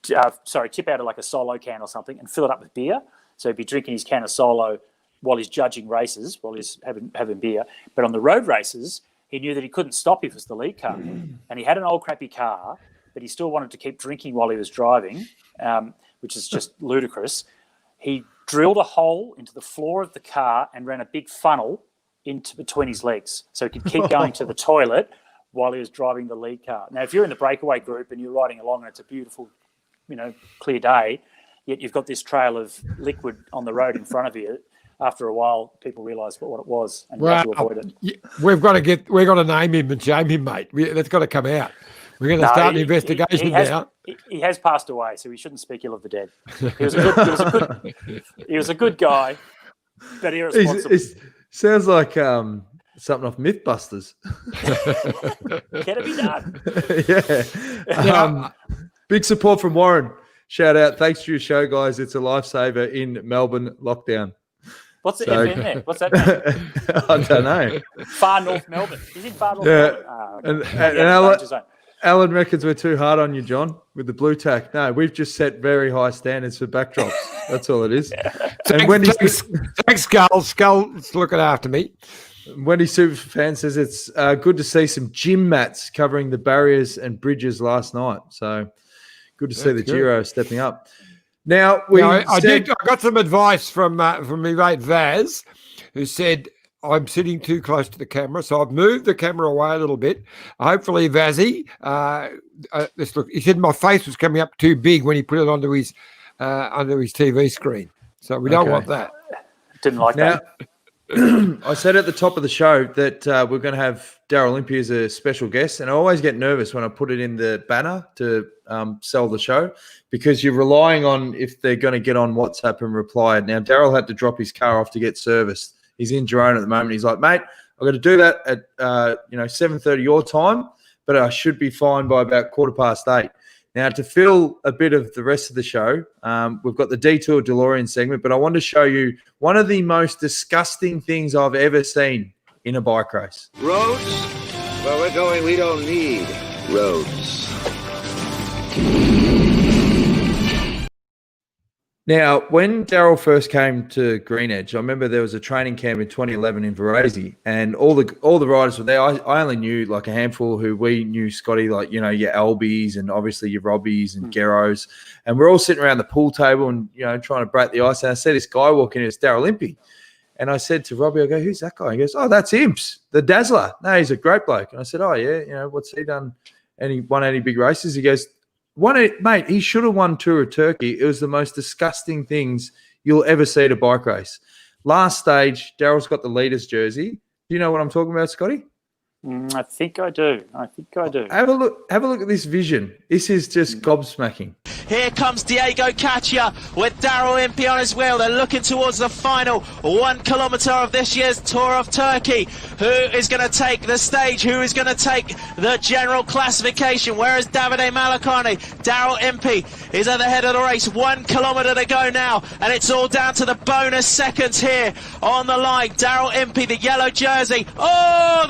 tip out like a Solo can or something and fill it up with beer. So he'd be drinking his can of Solo while he's judging races, while he's having beer. But on the road races, he knew that he couldn't stop if it was the lead car. And he had an old crappy car, but he still wanted to keep drinking while he was driving, which is just ludicrous. He drilled a hole into the floor of the car and ran a big funnel into between his legs so he could keep going to the toilet while he was driving the lead car. Now, if you're in the breakaway group and you're riding along and it's a beautiful, clear day, yet you've got this trail of liquid on the road in front of you, after a while, people realise what it was and have to avoid it. We've got to name him and shame him, mate. That's got to come out. We're going to start an investigation now. He has passed away, so we shouldn't speak ill of the dead. He was a good guy, but irresponsible. It sounds like something off Mythbusters. Can it be done? Yeah. Big support from Warren. Shout out. Thanks for your show, guys. It's a lifesaver in Melbourne lockdown. What's the F in there? What's that mean? I don't know. Far North Melbourne. He's in Far North Melbourne. And Alan reckons we're too hard on you, John, with the blue tack. No, we've just set very high standards for backdrops. That's all it is. And Thanks, Skull. Skull's looking after me. Wendy Superfan says it's good to see some gym mats covering the barriers and bridges last night. So good to see the Giro stepping up. Now I got some advice from my mate Vaz, who said I'm sitting too close to the camera, so I've moved the camera away a little bit. Hopefully, Vazzy, let's look. He said my face was coming up too big when he put it onto his TV screen, so we don't want that. Didn't like that. I said at the top of the show that we're going to have Daryl Impey as a special guest, and I always get nervous when I put it in the banner to sell the show, because you're relying on if they're going to get on WhatsApp and reply. Now, Daryl had to drop his car off to get serviced. He's in Girona at the moment. He's like, mate, I've got to do that at 7:30 your time, but I should be fine by about 8:15. Now, to fill a bit of the rest of the show, we've got the Detour DeLorean segment, but I want to show you one of the most disgusting things I've ever seen in a bike race. Roads? Where we're going, we don't need roads. Now, when Daryl first came to GreenEDGE, I remember there was a training camp in 2011 in Varese, and all the riders were there. I only knew like a handful who we knew, Scotty, like, your Albies and obviously your Robbies and Giros. And we're all sitting around the pool table and, trying to break the ice. And I see this guy walking in, it's Daryl Impey. And I said to Robbie, I go, who's that guy? He goes, oh, that's Imps, the Dazzler. No, he's a great bloke. And I said, oh, yeah, what's he done? And he won any big races? He goes, mate, he should have won Tour of Turkey. It was the most disgusting things you'll ever see at a bike race. Last stage, Daryl's got the leader's jersey. Do you know what I'm talking about, Scotty? I think I do. Have a look at this vision. This is just gobsmacking. Here comes Diego Caccia with Daryl Impey on his wheel. They're looking towards the final 1 kilometre of this year's Tour of Turkey. Who is going to take the stage? Who is going to take the general classification? Where is Davide Malacane? Daryl Impey is at the head of the race. 1 kilometre to go now, and it's all down to the bonus seconds here on the line. Daryl Impey, the yellow jersey. Oh,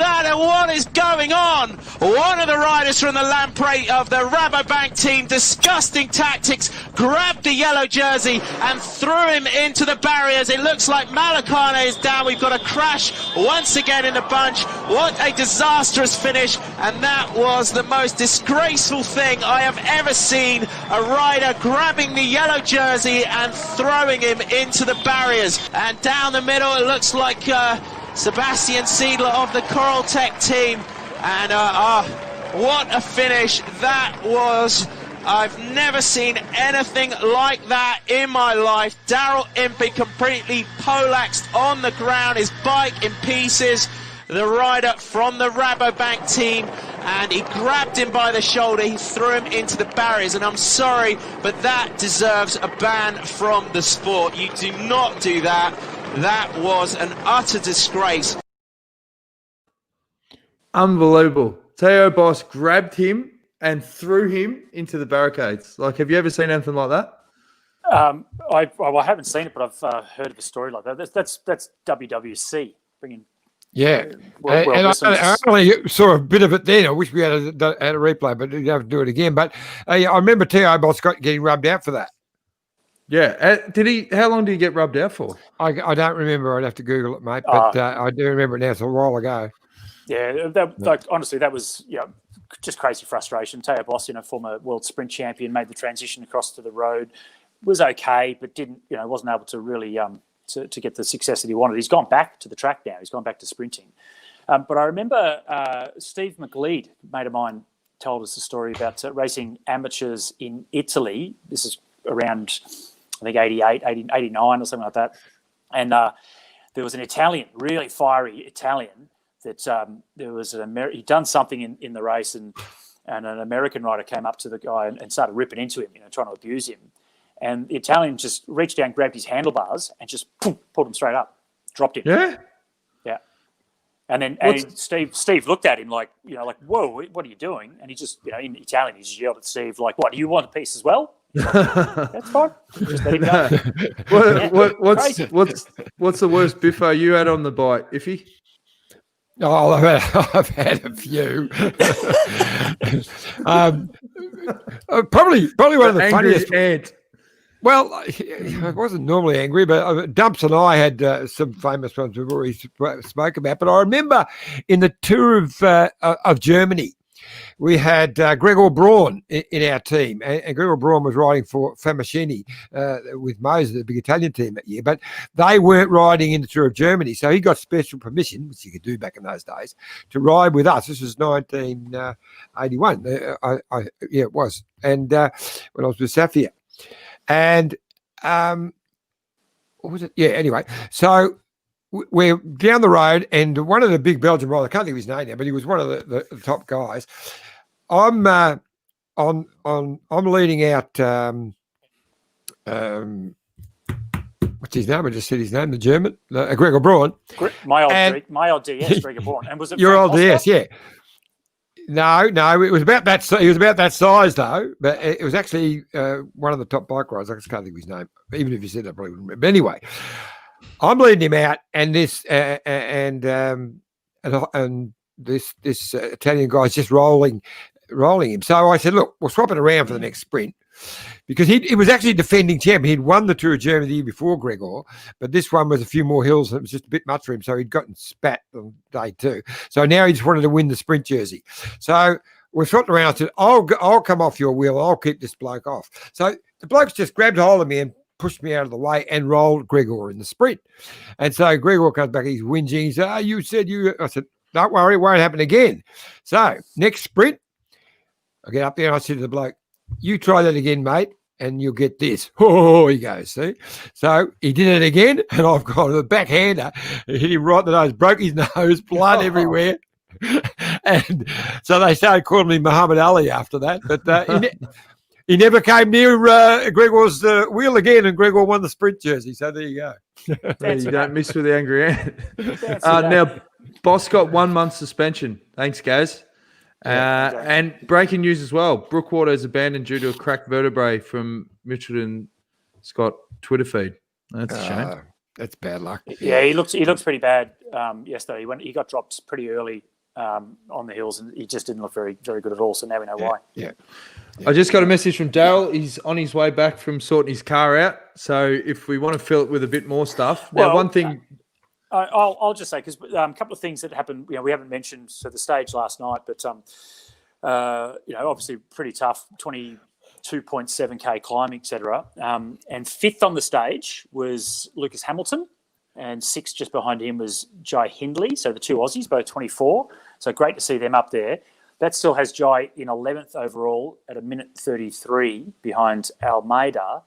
what is going on? One of the riders from the Lamprey of the Rabobank team, disgusting tactics, grabbed the yellow jersey and threw him into the barriers. It looks like Malacane is down. We've got a crash once again in the bunch. What a disastrous finish, and that was the most disgraceful thing I have ever seen. A rider grabbing the yellow jersey and throwing him into the barriers. And down the middle it looks like Sebastian Seidler of the Coral Tech team, and what a finish that was. I've never seen anything like that in my life. Daryl Impey completely poleaxed on the ground, his bike in pieces, the rider from the Rabobank team, and he grabbed him by the shoulder, he threw him into the barriers, and I'm sorry, but that deserves a ban from the sport. You do not do that. That was an utter disgrace. Unbelievable. Theo Boss grabbed him and threw him into the barricades. Like, have you ever seen anything like that? I haven't seen it, but I've heard of a story like that. That's WWC bringing. Yeah, and I only saw a bit of it then. I wish we had a replay, but you'd have to do it again. But I remember Theo Boss getting rubbed out for that. Yeah, did he? How long did he get rubbed out for? I don't remember. I'd have to Google it, mate. But I do remember it now. It's a while ago. Yeah, honestly, that was just crazy frustration. Theo Boss, former world sprint champion, made the transition across to the road, was okay, but wasn't able to really to get the success that he wanted. He's gone back to the track now. He's gone back to sprinting. But I remember Steve McLeod, a mate of mine, told us a story about racing amateurs in Italy. This is around, I think, 88, 89 or something like that. And there was an Italian, really fiery Italian, that there was he'd done something in the race, and an American rider came up to the guy and started ripping into him, trying to abuse him. And the Italian just reached down, grabbed his handlebars, and just pulled him straight up, dropped him. Yeah. Yeah. And then Steve looked at him like, whoa, what are you doing? And he just, in Italian, he just yelled at Steve, like, what, do you want a piece as well? That's fine. Just let him go. What's the worst biffo you had on the bike, Iffy? Oh, I've had a few. Probably one of the funniest. Ant. Well, I wasn't normally angry, but Dumps and I had some famous ones we've already spoke about. But I remember in the tour of Germany, we had Gregor Braun in our team, and Gregor Braun was riding for Famaschini with Moses, the big Italian team that year, but they weren't riding in the Tour of Germany, so he got special permission, which you could do back in those days, to ride with us. This was 1981, it was, and when I was with Safia. And what was it? Yeah, anyway, so we're down the road, and one of the big Belgian riders, I can't think of his name now, but he was one of the top guys. I'm leading out. What's his name? I just said his name. The German, Gregor Braun. My old DS, Gregor Braun. And was it your old DS? Yeah. No, it was about that. He was about that size though, but it was actually one of the top bike riders. I just can't think of his name. Even if you said it, I probably wouldn't remember. But anyway, I'm leading him out, and this this Italian guy's just rolling him. So I said, look, we'll swap it around for the next sprint, because he was actually defending champion. He'd won the Tour of Germany the year before, Gregor, but this one was a few more hills, and it was just a bit much for him. So he'd gotten spat on day two. So now he just wanted to win the sprint jersey. So we swapped around. I said, I'll come off your wheel. I'll keep this bloke off. So the bloke's just grabbed hold of me and pushed me out of the way and rolled Gregor in the sprint. And so Gregor comes back, he's whinging. He said, you said you. I said, don't worry, it won't happen again. So next sprint, I get up there and I said to the bloke, you try that again, mate, and you'll get this. Oh, he goes, see? So he did it again, and I've got a backhander. It hit him right in the nose, broke his nose, blood everywhere. And so they started calling me Muhammad Ali after that. But he never came near Gregor's wheel again, and Gregor won the sprint jersey. So there you go. Yeah, you don't miss with the angry ant. Now, Boss got 1 month suspension. Thanks, Gaz. And breaking news as well. Brookwater is abandoned due to a cracked vertebrae from Mitchelton Scott Twitter feed. That's a shame. That's bad luck. Yeah, he looks pretty bad yesterday. He got dropped pretty early on the hills, and he just didn't look very, very good at all. So now we know why. Yeah. I just got a message from Daryl. He's on his way back from sorting his car out. So if we want to fill it with a bit more stuff. Now, one thing... I'll just say, because a couple of things that happened, we haven't mentioned the stage last night, but, obviously pretty tough, 22.7K climb, etc. And fifth on the stage was Lucas Hamilton, and sixth just behind him was Jai Hindley. So the two Aussies, both 24. So great to see them up there. That still has Jai in 11th overall at 1:33 behind Almeida.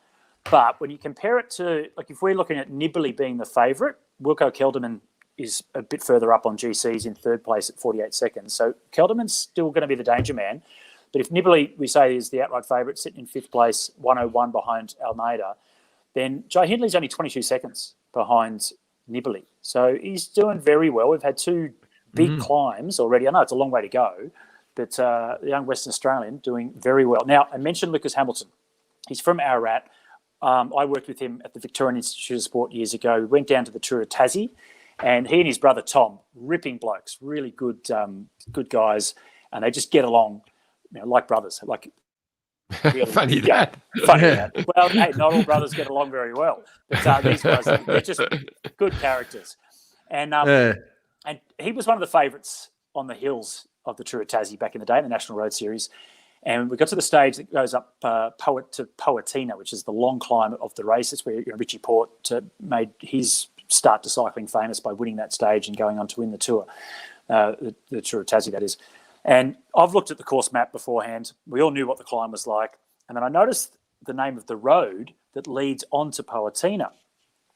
But when you compare it to, if we're looking at Nibali being the favourite, Wilco Kelderman is a bit further up on GCs in third place at 48 seconds. So Kelderman's still going to be the danger man. But if Nibali, we say, is the outright favourite, sitting in fifth place, 1:01 behind Almeida, then Jai Hindley's only 22 seconds behind Nibali. So he's doing very well. We've had two big climbs already. I know it's a long way to go, but the young Western Australian doing very well. Now, I mentioned Lucas Hamilton. He's from Ararat. I worked with him at the Victorian Institute of Sport years ago. We went down to the Tour of Tassie, and he and his brother Tom, ripping blokes, really good guys, and they just get along, like brothers. Really, funny that. Well, hey, not all brothers get along very well, but these guys, they're just good characters. And he was one of the favourites on the hills of the Tour of Tassie back in the day, in the National Road Series. And we got to the stage that goes up to Poatina, which is the long climb of the race. It's where Richie Port made his start to cycling famous by winning that stage and going on to win the Tour, the Tour of Tassie, that is. And I've looked at the course map beforehand. We all knew what the climb was like. And then I noticed the name of the road that leads on to Poatina.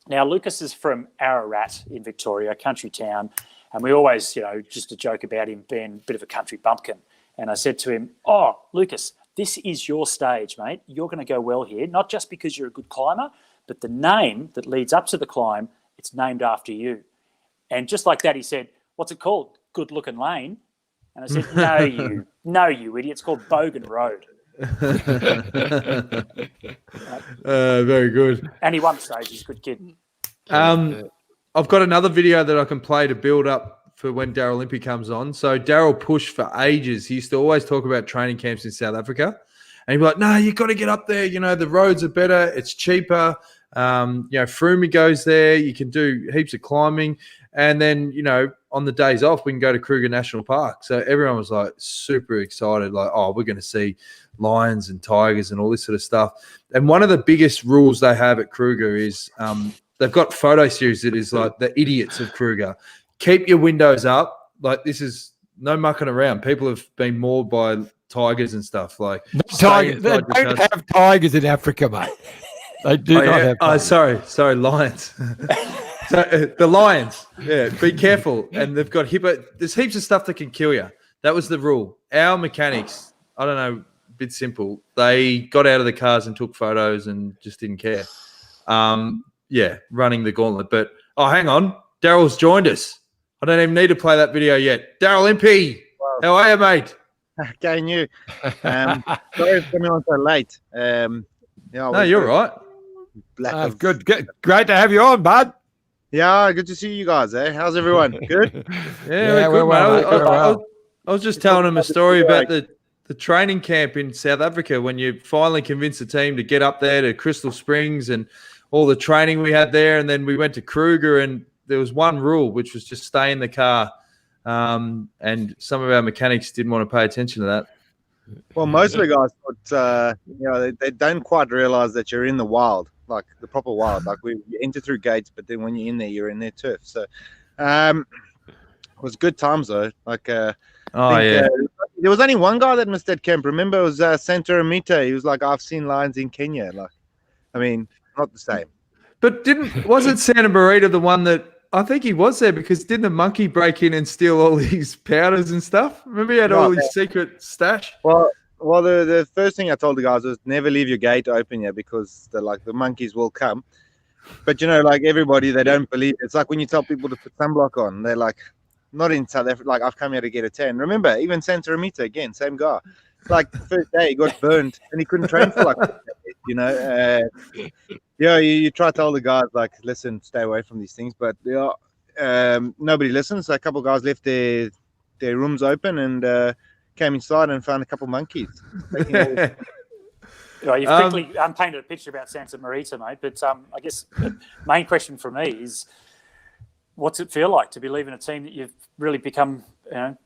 Now, Lucas is from Ararat in Victoria, a country town. And we always, just to joke about him being a bit of a country bumpkin. And I said to him, Lucas, this is your stage, mate. You're going to go well here, not just because you're a good climber, but the name that leads up to the climb, it's named after you. And just like that, he said, what's it called? Good Looking Lane. And I said, no, you idiot. It's called Bogan Road. Very good. And he won the stage. He's a good kid. I've got another video that I can play to build up for when Daryl Impey comes on. So Daryl pushed for ages. He used to always talk about training camps in South Africa. And he'd be like, no, you've got to get up there. The roads are better. It's cheaper. Froomey goes there. You can do heaps of climbing. And then, on the days off, we can go to Kruger National Park. So everyone was like super excited. Like, we're going to see lions and tigers and all this sort of stuff. And one of the biggest rules they have at Kruger is they've got photo series that is like the idiots of Kruger. Keep your windows up. Like, this is no mucking around. People have been mauled by tigers and stuff. Like, tigers. They don't have tigers in Africa, mate. They do not have tigers. Sorry, lions. So, the lions. Yeah, be careful. And they've got hippo. There's heaps of stuff that can kill you. That was the rule. Our mechanics, I don't know, a bit simple. They got out of the cars and took photos and just didn't care. Running the gauntlet. But, hang on. Daryl's joined us. I don't even need to play that video yet. Daryl Impey, how are you, mate? Okay, you. Sorry for coming on so late. No, you're right. Good. Great to have you on, bud. Yeah, good to see you guys. How's everyone? Good? Yeah, we're good, well. I was just telling him a story about the training camp in South Africa when you finally convinced the team to get up there to Crystal Springs and all the training we had there. And then we went to Kruger, and there was one rule, which was just stay in the car. And some of our mechanics didn't want to pay attention to that. Well, most of the guys thought, they don't quite realize that you're in the wild, like the proper wild. Like you enter through gates, but then when you're in there, you're in their turf. So it was good times, though. There was only one guy that missed that camp. Remember, it was Santa Amita. He was like, I've seen lions in Kenya. Not the same. But wasn't Santa Marita the one that I think he was there because didn't the monkey break in and steal all his powders and stuff? Remember he had all his secret stash? Well, the first thing I told the guys was never leave your gate open here because the monkeys will come. But like everybody, they don't believe it. It's like when you tell people to put sunblock on, they're like, not in South Africa. Like I've come here to get a tan. Remember, even Santa Ramita again, same guy. Like the first day he got burnt and he couldn't train for you try to tell the guys like, listen, stay away from these things, but nobody listens. So a couple of guys left their rooms open and came inside and found a couple of monkeys. You've quickly painted a picture about Santa Marita, mate. But I guess the main question for me is, what's it feel like to be leaving a team that you've really become, the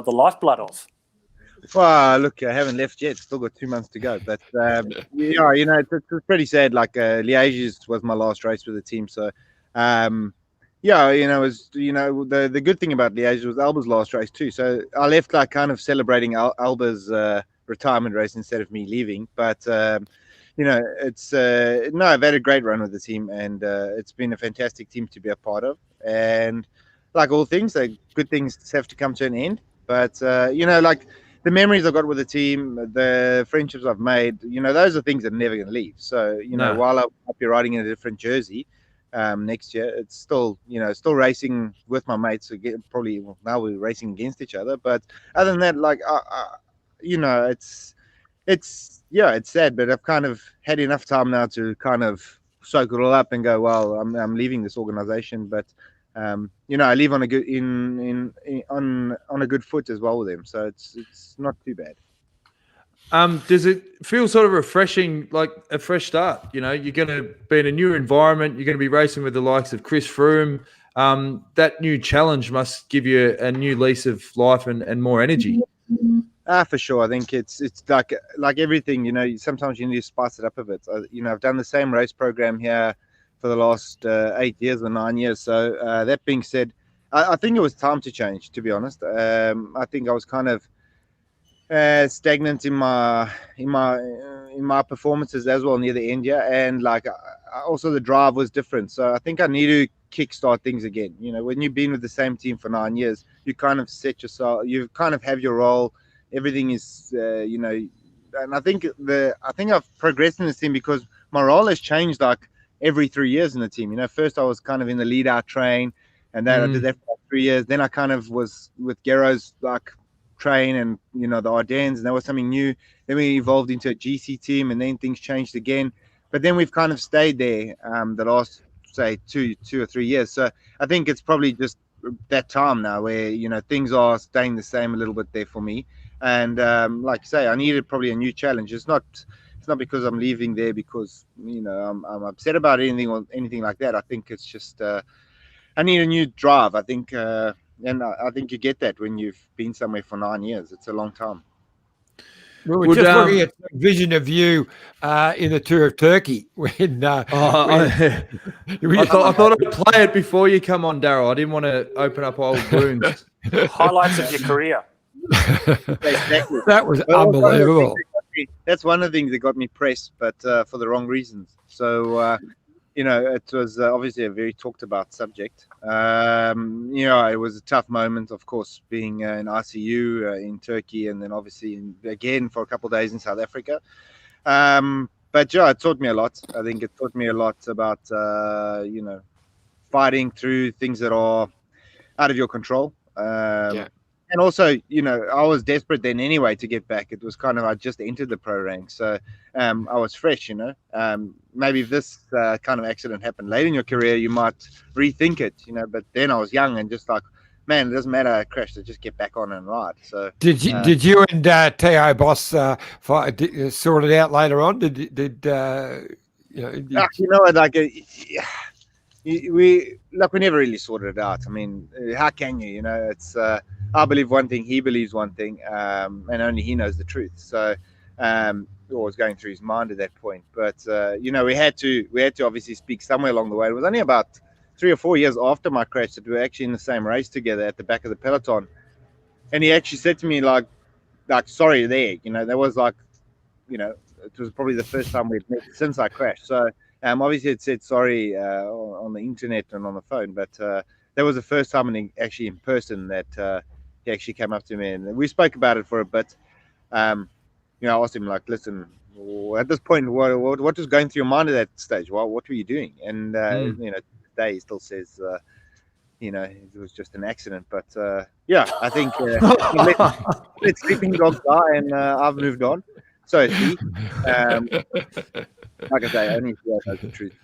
lifeblood of? Well, look, I haven't left yet. Still got 2 months to go. But it's pretty sad. Like Liège was my last race with the team, so the good thing about Liège was Alba's last race too. So I left like kind of celebrating Alba's retirement race instead of me leaving. But it's I've had a great run with the team, and it's been a fantastic team to be a part of. And like all things, good things have to come to an end. But like the memories I've got with the team, the friendships I've made, those are things that are never going to leave. So while I'll be riding in a different jersey next year, it's still still racing with my mates. So now we're racing against each other. But other than that, like it's sad, but I've kind of had enough time now to kind of soak it all up and go, well, I'm leaving this organization, but I leave on a good on a good foot as well with them, so it's not too bad. Does it feel sort of refreshing, like a fresh start? You're going to be in a new environment. You're going to be racing with the likes of Chris Froome. That new challenge must give you a new lease of life and more energy. For sure. I think it's like everything, sometimes you need to spice it up a bit. I've done the same race program here for the last 8 years or 9 years. So that being said, I think it was time to change, to be honest. I think I was kind of stagnant in my performances as well near the end here, and also the drive was different. So I think I need to kickstart things again. When you've been with the same team for 9 years, you kind of set yourself, you kind of have your role. Everything is, and I think I've progressed in this team because my role has changed like every 3 years in the team. First I was kind of in the lead out train, and then I did that for like 3 years. Then I kind of was with Giro's like train and the Ardennes, and that was something new. Then we evolved into a GC team, and then things changed again. But then we've kind of stayed there the last say two or 3 years. So I think it's probably just that time now where things are staying the same a little bit there for me. And like I say, I needed probably a new challenge. It's not because I'm leaving there because I'm upset about anything or anything like that. I think it's just I need a new drive. I think and I think you get that when you've been somewhere for 9 years. It's a long time. We were just looking at the vision of you in the Tour of Turkey. I thought I'd play it before you come on, Daryl. I didn't want to open up old wounds. Highlights of your career. Exactly. That was unbelievable. That's one of the things that got me pressed, but for the wrong reasons. So, it was obviously a very talked about subject. It was a tough moment, of course, being in ICU in Turkey, and then obviously again for a couple of days in South Africa. But it taught me a lot. I think it taught me a lot about, fighting through things that are out of your control. And also, I was desperate then anyway to get back. It was kind of, I just entered the pro ranks. So I was fresh, maybe if this kind of accident happened late in your career, you might rethink it, but then I was young and just like, man, it doesn't matter. I crashed. I just get back on and ride. So did you and Theo Boss sort it out later on? We never really sorted it out. I mean, how can you? It's I believe one thing, he believes one thing, and only he knows the truth. So, what was going through his mind at that point? But we had to obviously speak somewhere along the way. It was only about 3 or 4 years after my crash that we were actually in the same race together at the back of the peloton, and he actually said to me like sorry there. That was like, it was probably the first time we'd met since I crashed. So. Obviously, it said sorry on the internet and on the phone, but that was the first time actually in person that he actually came up to me, and we spoke about it for a bit. I asked him, like, listen, at this point, what was going through your mind at that stage? What were you doing? And today he still says, it was just an accident. But I think let sleeping dogs die, and I've moved on. So is he. Like I say, only he knows the truth.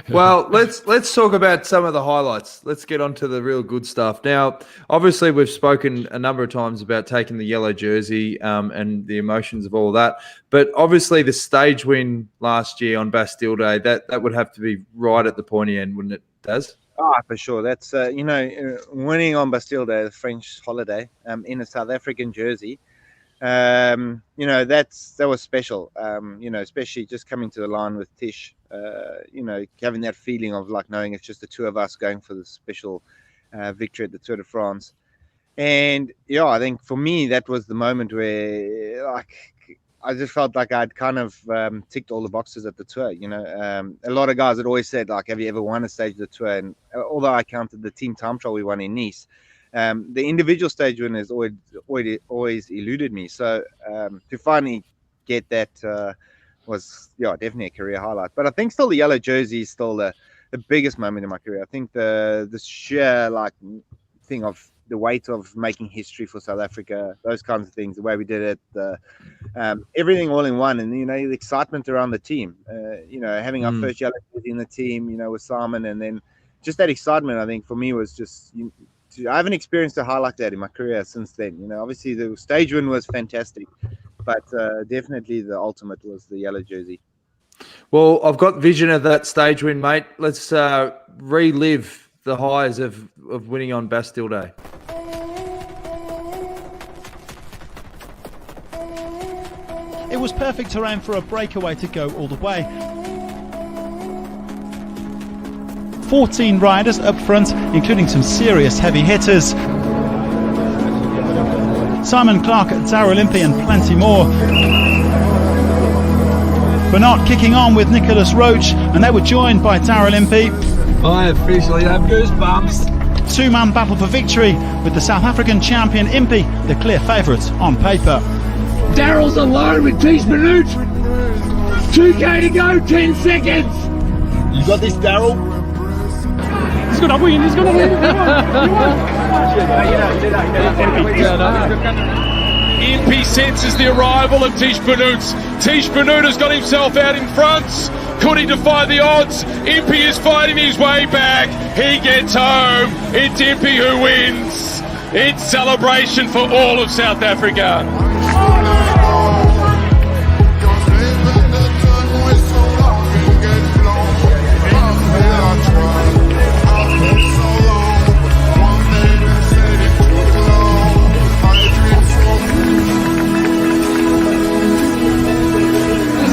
Well, let's talk about some of the highlights. Let's get on to the real good stuff. Now, obviously, we've spoken a number of times about taking the yellow jersey and the emotions of all that. But obviously, the stage win last year on Bastille Day, that would have to be right at the pointy end, wouldn't it, Daz? Oh, for sure. That's, winning on Bastille Day, the French holiday, in a South African jersey. That was special. Especially just coming to the line with Tish. Having that feeling of like knowing it's just the two of us going for the special victory at the Tour de France. And I think for me that was the moment where I just felt like I'd kind of ticked all the boxes at the Tour. A lot of guys had always said, like, have you ever won a stage of the Tour? And although I counted the team time trial we won in Nice, the individual stage win has always eluded me. So to finally get that was definitely a career highlight. But I think still the yellow jersey is still the biggest moment in my career. I think the sheer thing of the weight of making history for South Africa, those kinds of things, the way we did it, everything all in one, and the excitement around the team. Having our first yellow jersey in the team, with Simon, and then just that excitement. I think for me was just. I haven't experienced a high like that in my career since then. Obviously the stage win was fantastic, but definitely the ultimate was the yellow jersey. Well, I've got vision of that stage win, mate. Let's relive the highs of winning on Bastille Day. It was perfect terrain for a breakaway to go all the way. 14 riders up front, including some serious heavy hitters. Simon Clark, Daryl Impey and plenty more. Bernard kicking on with Nicholas Roach, and they were joined by Daryl Impey. I officially have goosebumps. Two-man battle for victory, with the South African champion Impey the clear favourite on paper. Daryl's alone with Tish Minute. 2k to go, 10 seconds. You got this, Daryl? He's gonna win, he's gonna win. Impey senses the arrival of Tish Minute. Tish Minute has got himself out in front. Could he defy the odds? Impey is fighting his way back. He gets home. It's Impey who wins. It's celebration for all of South Africa.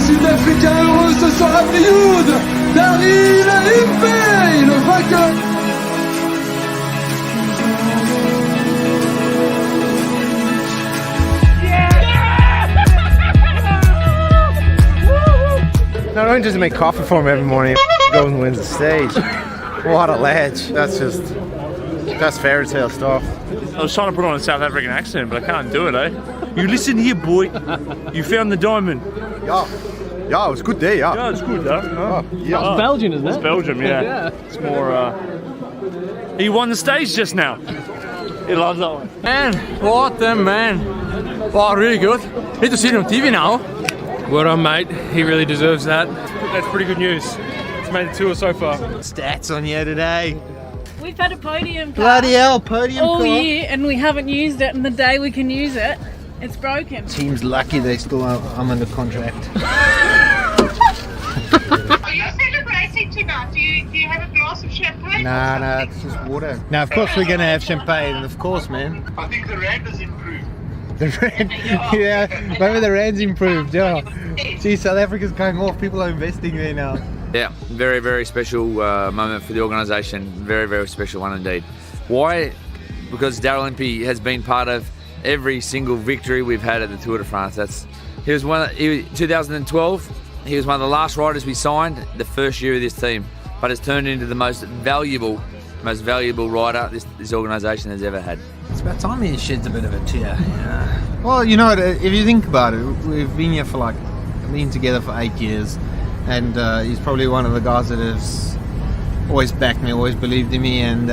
Sud-Africain heureux ce soir à Brioude, Daryl Impey, le vainqueur. Not only does he make coffee for him every morning, he goes and wins the stage. What a ledge. That's fairy tale stuff. I was trying to put on a South African accent, but I can't do it, eh? You listen here, boy. You found the diamond. Yeah, it was a good day, yeah. Yeah, it's good, though. Yeah. It's Belgian, isn't it? It's Belgium, yeah. Yeah. It's more, He won the stage just now. He loves that one. Man, what a man. Wow, really good. Need to see it on TV now. Well done, mate. He really deserves that. That's pretty good news. It's made the tour so far. Stats on you today. We've had a podium car Bloody hell, podium all car. year, and we haven't used it. And the day we can use it, it's broken. Team's lucky they still I'm under contract. Are you celebrating tonight? Do you have a glass of champagne? Nah, it's just water. Now, of course we're going to have champagne, of course, man. I think the rand has improved. The rand, yeah, maybe the rand's improved, yeah. Gee, South Africa's going off, people are investing there now. Yeah, very, very special moment for the organisation. Very, very special one indeed. Why? Because Daryl Impey has been part of every single victory we've had at the Tour de France. He was 2012, He was one of the last riders we signed the first year of this team, but has turned into the most valuable rider this organisation has ever had. It's about time he sheds a bit of a tear. Yeah. Well, you know, if you think about it, we've been here for been together for 8 years, and he's probably one of the guys that has always backed me, always believed in me, and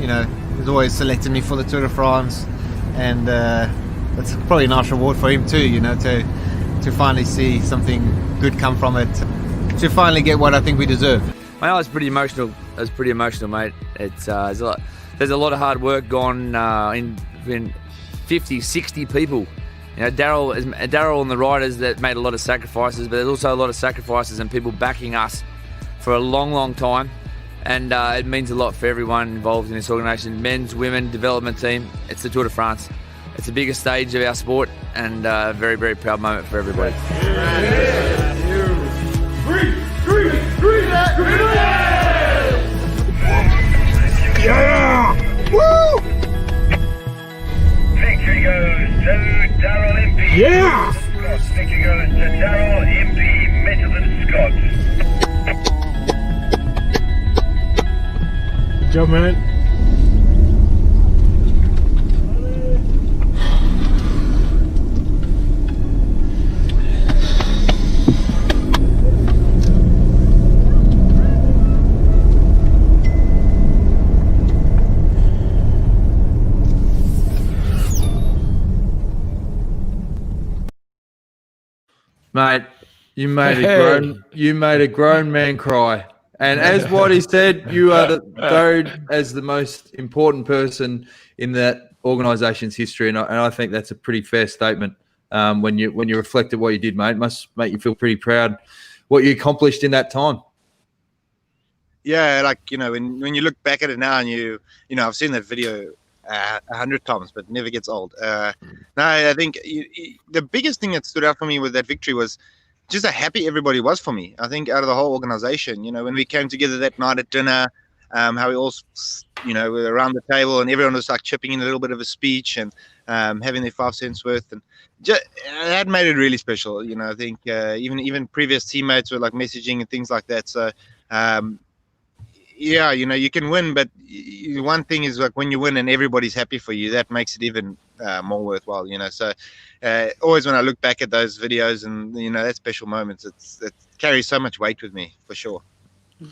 you know, he's always selected me for the Tour de France, and that's probably a nice reward for him too, you know, to finally see something good come from it, to finally get what I think we deserve. I was pretty emotional. It was pretty emotional, mate. It's there's a lot of hard work gone in 50, 60 people. You know, Daryl and the riders that made a lot of sacrifices, but there's also a lot of sacrifices and people backing us for a long, long time. And it means a lot for everyone involved in this organisation, men's, women, development team. It's the Tour de France. It's the biggest stage of our sport, and a very, very proud moment for everybody. Yeah! Woo! Victory goes to Daryl Impey. Yeah! Victory goes to Daryl Impey, Mitchelton Scott. Good job, man. Mate, you made a grown man cry. And as Waddy said, you are voted as the most important person in that organisation's history, and I think that's a pretty fair statement. When you reflect at what you did, mate, it must make you feel pretty proud what you accomplished in that time. Yeah, like, you know, when you look back at it now, and you know, I've seen that video 100 times, but it never gets old. No, I think the biggest thing that stood out for me with that victory was just how happy everybody was for me. I think out of the whole organization, you know, when we came together that night at dinner, how we all, you know, were around the table and everyone was like chipping in a little bit of a speech and having their 5 cents worth, and that made it really special. You know, I think even previous teammates were like messaging and things like that. So yeah, you know, you can win, but one thing is, like, when you win and everybody's happy for you, that makes it even more worthwhile, you know. So always when I look back at those videos and, you know, that special moments, it carries so much weight with me, for sure.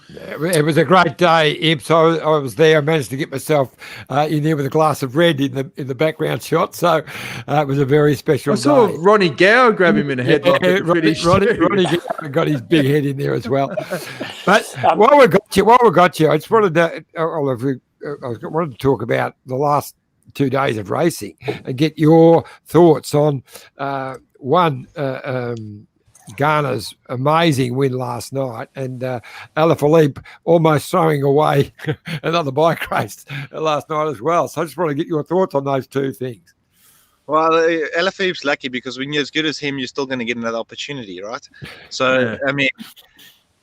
It was a great day, Imps. I was there. I managed to get myself in there with a glass of red in the background shot. So it was a very special day. I saw Ronnie Gower grab him in a headlock. Ronnie Gower got his big head in there as well. But while we got you, I just wanted to wanted to talk about the last 2 days of racing and get your thoughts on Ganna's amazing win last night, and Alaphilippe almost throwing away another bike race last night as well. So I just want to get your thoughts on those two things. Well, Alaphilippe's lucky, because when you're as good as him, you're still going to get another opportunity, right? So, yeah. I mean,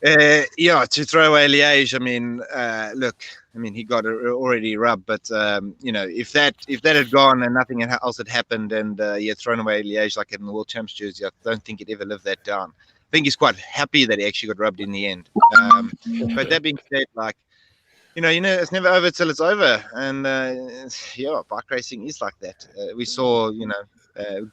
to throw away Liège, I mean, look, I mean, he got already rubbed, but you know, if that had gone and nothing else had happened, and he had thrown away Liège like in the World Champs jersey, I don't think he'd ever lived that down. I think he's quite happy that he actually got rubbed in the end. But that being said, like, you know, it's never over till it's over, and bike racing is like that. We saw, you know,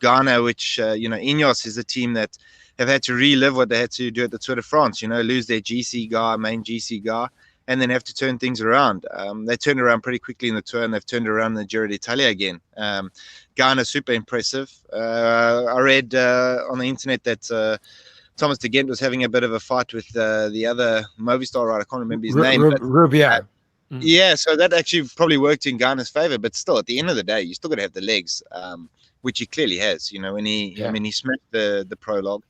Ganna, which you know, Ineos is a team that have had to relive what they had to do at the Tour de France. You know, lose their main GC guy, and then have to turn things around. They turned around pretty quickly in the Tour, and they've turned around the Giro d'Italia again. Ganna, super impressive. I read on the internet that Thomas de Gent was having a bit of a fight with the other Movistar rider. I can't remember his name. Rubio. Yeah, so that actually probably worked in Ganna's favor. But still, at the end of the day, you still got to have the legs, which he clearly has. You know, when I mean, he smashed the prologue.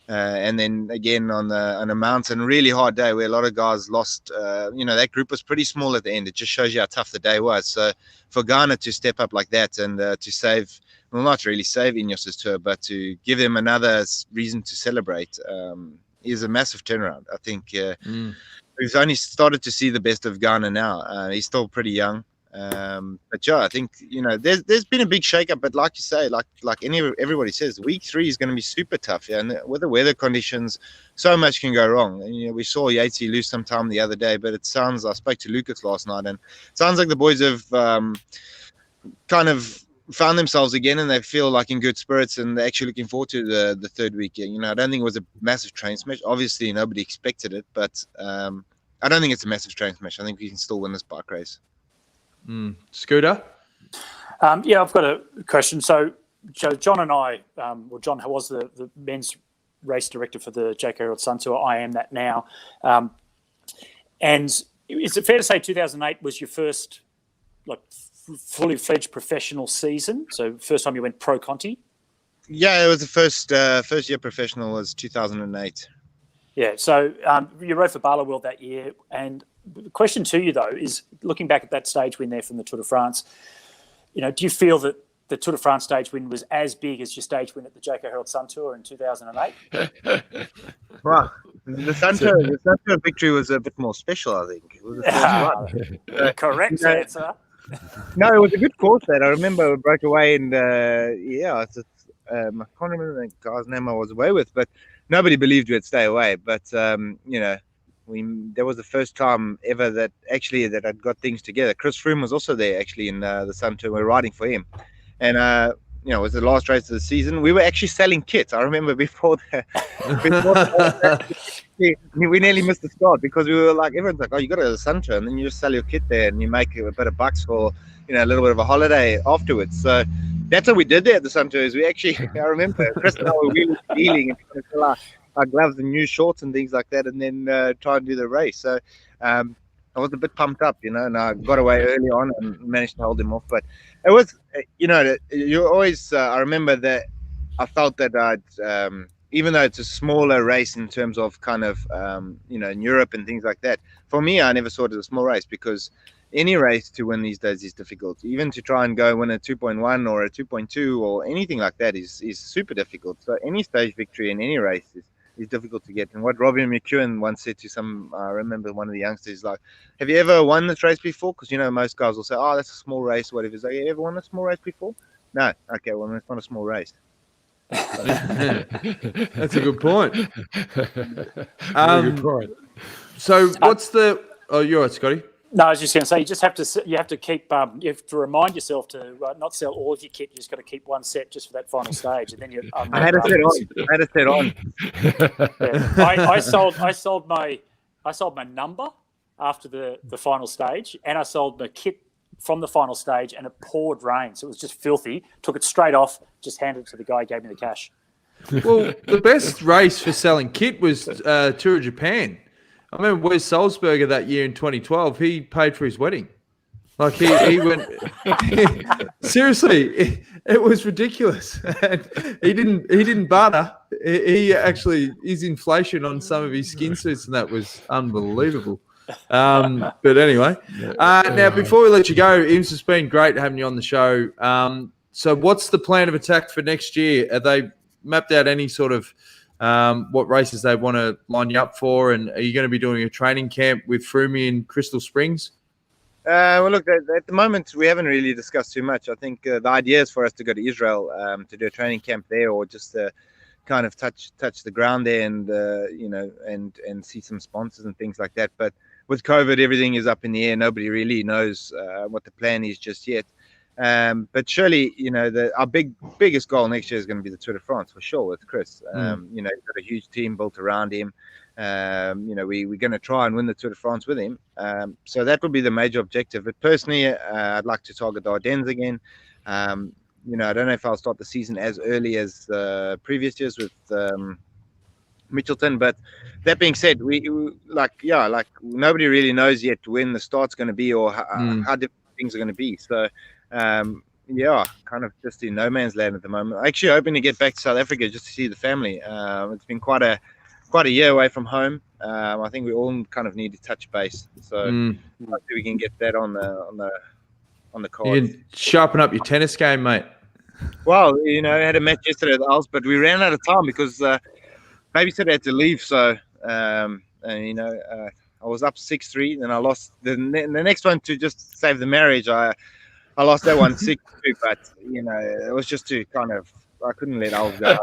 And then again on a mountain, really hard day where a lot of guys lost. You know, that group was pretty small at the end. It just shows you how tough the day was. So for Ganna to step up like that and to save, well, not really save Ineos's Tour, but to give them another reason to celebrate is a massive turnaround. I think we've only started to see the best of Ganna now. He's still pretty young. But yeah, I think there's been a big shakeup. But like you say, like everybody says, week 3 is going to be super tough. Yeah, and with the weather conditions, so much can go wrong. And we saw Yatesy lose some time the other day, but I spoke to Lucas last night, and it sounds like the boys have kind of found themselves again, and they feel like in good spirits, and they're actually looking forward to the third week. I don't think it was a massive train smash. Obviously, nobody expected it, but I don't think it's a massive train smash. I think we can still win this bike race. Scooter? Yeah, I've got a question. So, John and I, John was the men's race director for the J.K. Herald Sun Tour. I am that now. And is it fair to say 2008 was your first fully fledged professional season? So first time you went pro Conti? Yeah, it was the first year professional was 2008. Yeah, so you rode for Bala World that year, and the question to you though is, looking back at that stage win there from the Tour de France, do you feel that the Tour de France stage win was as big as your stage win at the J.K. Herald Sun Tour in 2008? Wow, the Sun Tour victory was a bit more special, I think. It was the first one. Correct answer. No, it was a good course that I remember it broke away, and I can't remember the guy's name I was away with, but nobody believed we'd stay away. But that was the first time ever that I'd got things together. Chris Froome was also there actually in the Sun Tour. We were riding for him, and it was the last race of the season. We were actually selling kit. I remember before we nearly missed the start because we were like, everyone's like, oh, you got to go to the Sun Tour, and then you just sell your kit there and you make a bit of bucks for a little bit of a holiday afterwards. So that's what we did there at the Sun Tour. Is we actually, I remember Chris and I were really dealing and trying to fill our gloves and new shorts and things like that, and then try and do the race. So I was a bit pumped up, and I got away early on and managed to hold him off. But it was, you always, I remember that I felt that I'd, even though it's a smaller race in terms of kind of, in Europe and things like that, for me, I never saw it as a small race, because any race to win these days is difficult. Even to try and go win a 2.1 or a 2.2 or anything like that is super difficult. So any stage victory in any race is difficult to get. And what Robin McEwen once said to I remember one of the youngsters, like, have you ever won this race before? Because, most guys will say, oh, that's a small race, whatever. He's like, you ever won a small race before? No. Okay, well, it's not a small race. That's a good point. Good point. So what's the... Oh, you're right, Scotty. No, I was just going to say, you have to keep, you have to remind yourself to not sell all of your kit. You just got to keep one set just for that final stage, and then you. I had a set on. Yeah. I sold my number after the final stage, and I sold the kit from the final stage, and it poured rain, so it was just filthy. Took it straight off, just handed it to the guy, gave me the cash. Well, the best race for selling kit was Tour of Japan. I remember Wes Salzberger that year in 2012. He paid for his wedding. Like he went. Seriously, it was ridiculous. And he didn't barter. He actually, his inflation on some of his skin suits and that was unbelievable. But anyway, now before we let you go, Ims, it's been great having you on the show. So what's the plan of attack for next year? Have they mapped out any sort of what races they want to line you up for, and are you going to be doing a training camp with Froome in Crystal Springs? Well, look, at the moment we haven't really discussed too much. I think the idea is for us to go to Israel to do a training camp there, or just kind of touch the ground there, and and see some sponsors and things like that. But with COVID, everything is up in the air. Nobody really knows what the plan is just yet. But surely, our biggest goal next year is going to be the Tour de France for sure with Chris. He's got a huge team built around him. We're going to try and win the Tour de France with him. So that will be the major objective. But personally, I'd like to target the Ardennes again. I don't know if I'll start the season as early as previous years with Mitchelton. But that being said, nobody really knows yet when the start's going to be or how different things are going to be. So. Kind of just in no man's land at the moment. Actually hoping to get back to South Africa just to see the family. It's been quite a year away from home. I think we all kind of need to touch base. So hopefully we can get that on the card. You can sharpen up your tennis game, mate. Well, I had a match yesterday at the Isles, but we ran out of time because babysitter had to leave. So I was up 6-3, then I lost the next one to just save the marriage. I lost that one 6-2, but it was just to kind of, I couldn't let Alves go.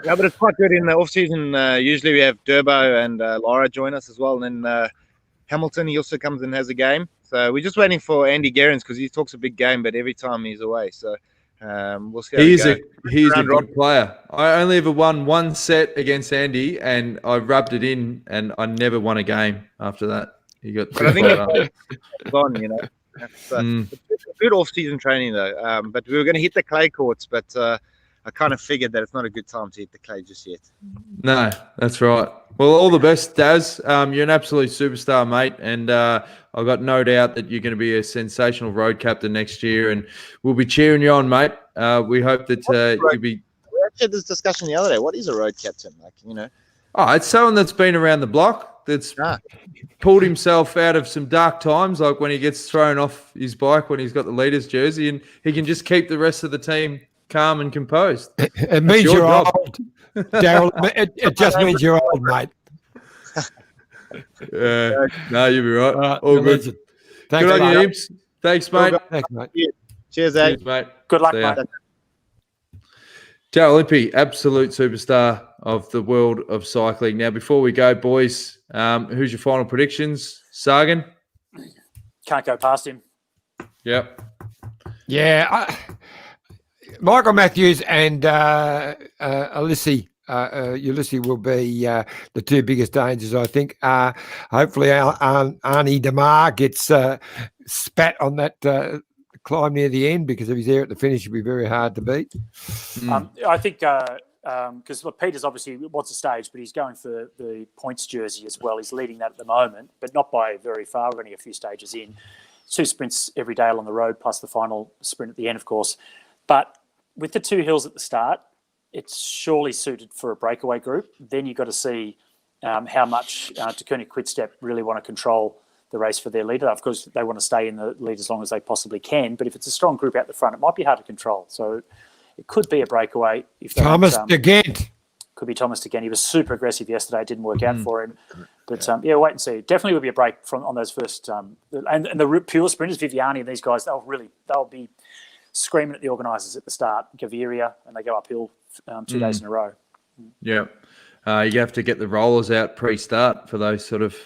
But it's quite good in the off season. Usually we have Durbo and Laura join us as well, and then Hamilton, he also comes and has a game. So we're just waiting for Andy Gerrans because he talks a big game, but every time he's away. So we'll see. He's a good player. I only ever won one set against Andy, and I rubbed it in, and I never won a game after that. He got too fired up. On, It's good off-season training though. But we were going to hit the clay courts, but I kind of figured that it's not a good time to hit the clay just yet. No, that's right. Well, all the best, Daz. You're an absolute superstar, mate, and I've got no doubt that you're going to be a sensational road captain next year, and we'll be cheering you on, mate. We hope that you'll be. We actually had this discussion the other day. What is a road captain? Oh, it's someone that's been around the block, that's pulled himself out of some dark times, like when he gets thrown off his bike when he's got the leader's jersey, and he can just keep the rest of the team calm and composed. It means you're old, Daryl. It just means you're old, mate. No, you'll be right. All good. Thanks, good on you, mate. Imps. Thanks, mate. Thanks, mate. Cheers, eh? Cheers, mate. Good luck, See ya. mate. Daryl Impey, absolute superstar of the world of cycling. Now, before we go, boys, who's your final predictions? Sagan? Can't go past him. Yep. Yeah. Michael Matthews and Ulysses will be the two biggest dangers, I think. Hopefully, Arnie Demar gets spat on that climb near the end, because if he's there at the finish, it'll be very hard to beat. I think because Peter's obviously wants a stage, but he's going for the points jersey as well. He's leading that at the moment, but not by very far. We're only a few stages in. 2 sprints every day along the road, plus the final sprint at the end, of course. But with the 2 hills at the start, it's surely suited for a breakaway group. Then you've got to see how much Takuni Quickstep really want to control the race for their leader. Of course, they want to stay in the lead as long as they possibly can, but if it's a strong group out the front, it might be hard to control. So it could be a breakaway. If Thomas de Gent. Could be Thomas de Gent. He was super aggressive yesterday. It didn't work out for him. But, wait and see. Definitely will be a break on those first... and the pure sprinters, Viviani and these guys, they'll be screaming at the organisers at the start. Gaviria, and they go uphill 2 days in a row. Yeah. You have to get the rollers out pre-start for those sort of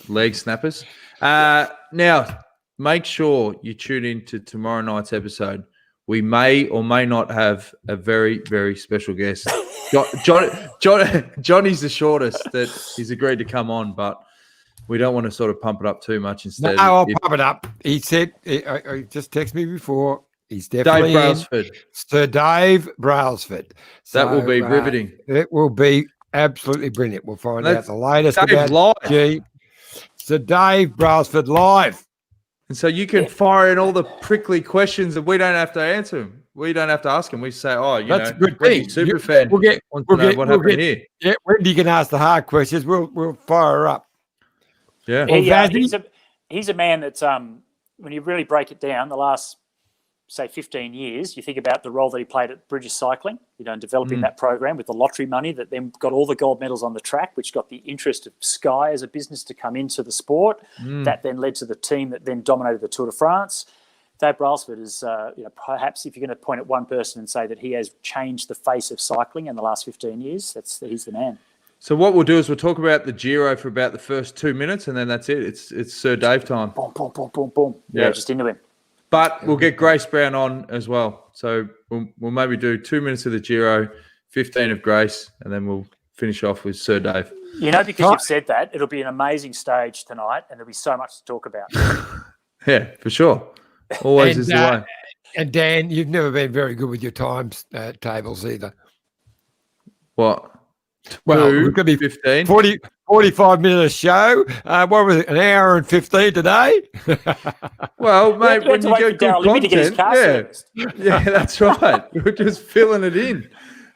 leg snappers. Now, make sure you tune in to tomorrow night's episode. We may or may not have a very, very special guest. Johnny's the shortest that he's agreed to come on, but we don't want to sort of pump it up too much instead. No, I'll pump it up. He said, he just texted me before, he's definitely Dave Brailsford. Sir Dave Brailsford. That will be riveting. It will be absolutely brilliant. We'll find out the latest Dave about live. Sir Dave Brailsford live. And so you can fire in all the prickly questions and we don't have to answer them. We don't have to ask them. We say, that's a good thing. Super fan. We'll get what happened here. Yeah, Wendy can ask the hard questions. We'll fire her up. Yeah. He's a man that when you really break it down, the last say 15 years, you think about the role that he played at British Cycling, in developing that program with the lottery money that then got all the gold medals on the track, which got the interest of Sky as a business to come into the sport. That then led to the team that then dominated the Tour de France. Dave Brailsford is, perhaps if you're going to point at one person and say that he has changed the face of cycling in the last 15 years, he's the man. So what we'll do is we'll talk about the Giro for about the first 2 minutes, and then that's it. It's Sir Dave time. Boom, boom, boom, boom, boom. Yeah, just into him. But we'll get Grace Brown on as well. So we'll maybe do 2 minutes of the Giro, 15 of Grace, and then we'll finish off with Sir Dave. Because you've said that, it'll be an amazing stage tonight, and there'll be so much to talk about. Yeah, for sure. Always is the way. And Dan, you've never been very good with your times tables either. What? Well, it's going to be 15. 45 minute show. What was it? An hour and 15 today? Well, mate, when you go good content, serviced. Yeah, that's right. We're just filling it in.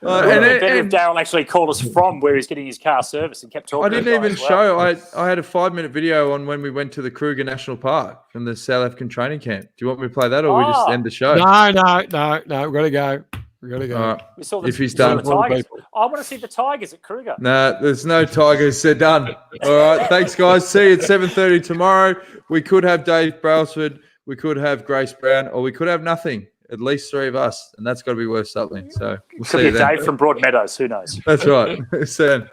And if Daryl actually called us from where he's getting his car serviced and kept talking. I didn't even show. I had a 5-minute video on when we went to the Kruger National Park from the South African training camp. Do you want me to play that, or we just end the show? No. We've got to go. We gotta go. All right. We saw If he's we saw done. the Tigers. I want to see the Tigers at Kruger. No, there's no Tigers. They're done. All right. Thanks, guys. See you at 7:30 tomorrow. We could have Dave Brailsford. We could have Grace Brown, or we could have nothing. At least 3 of us, and that's got to be worth something. So we'll Could see be you then. Dave from Broadmeadows. Who knows? That's right. See you then.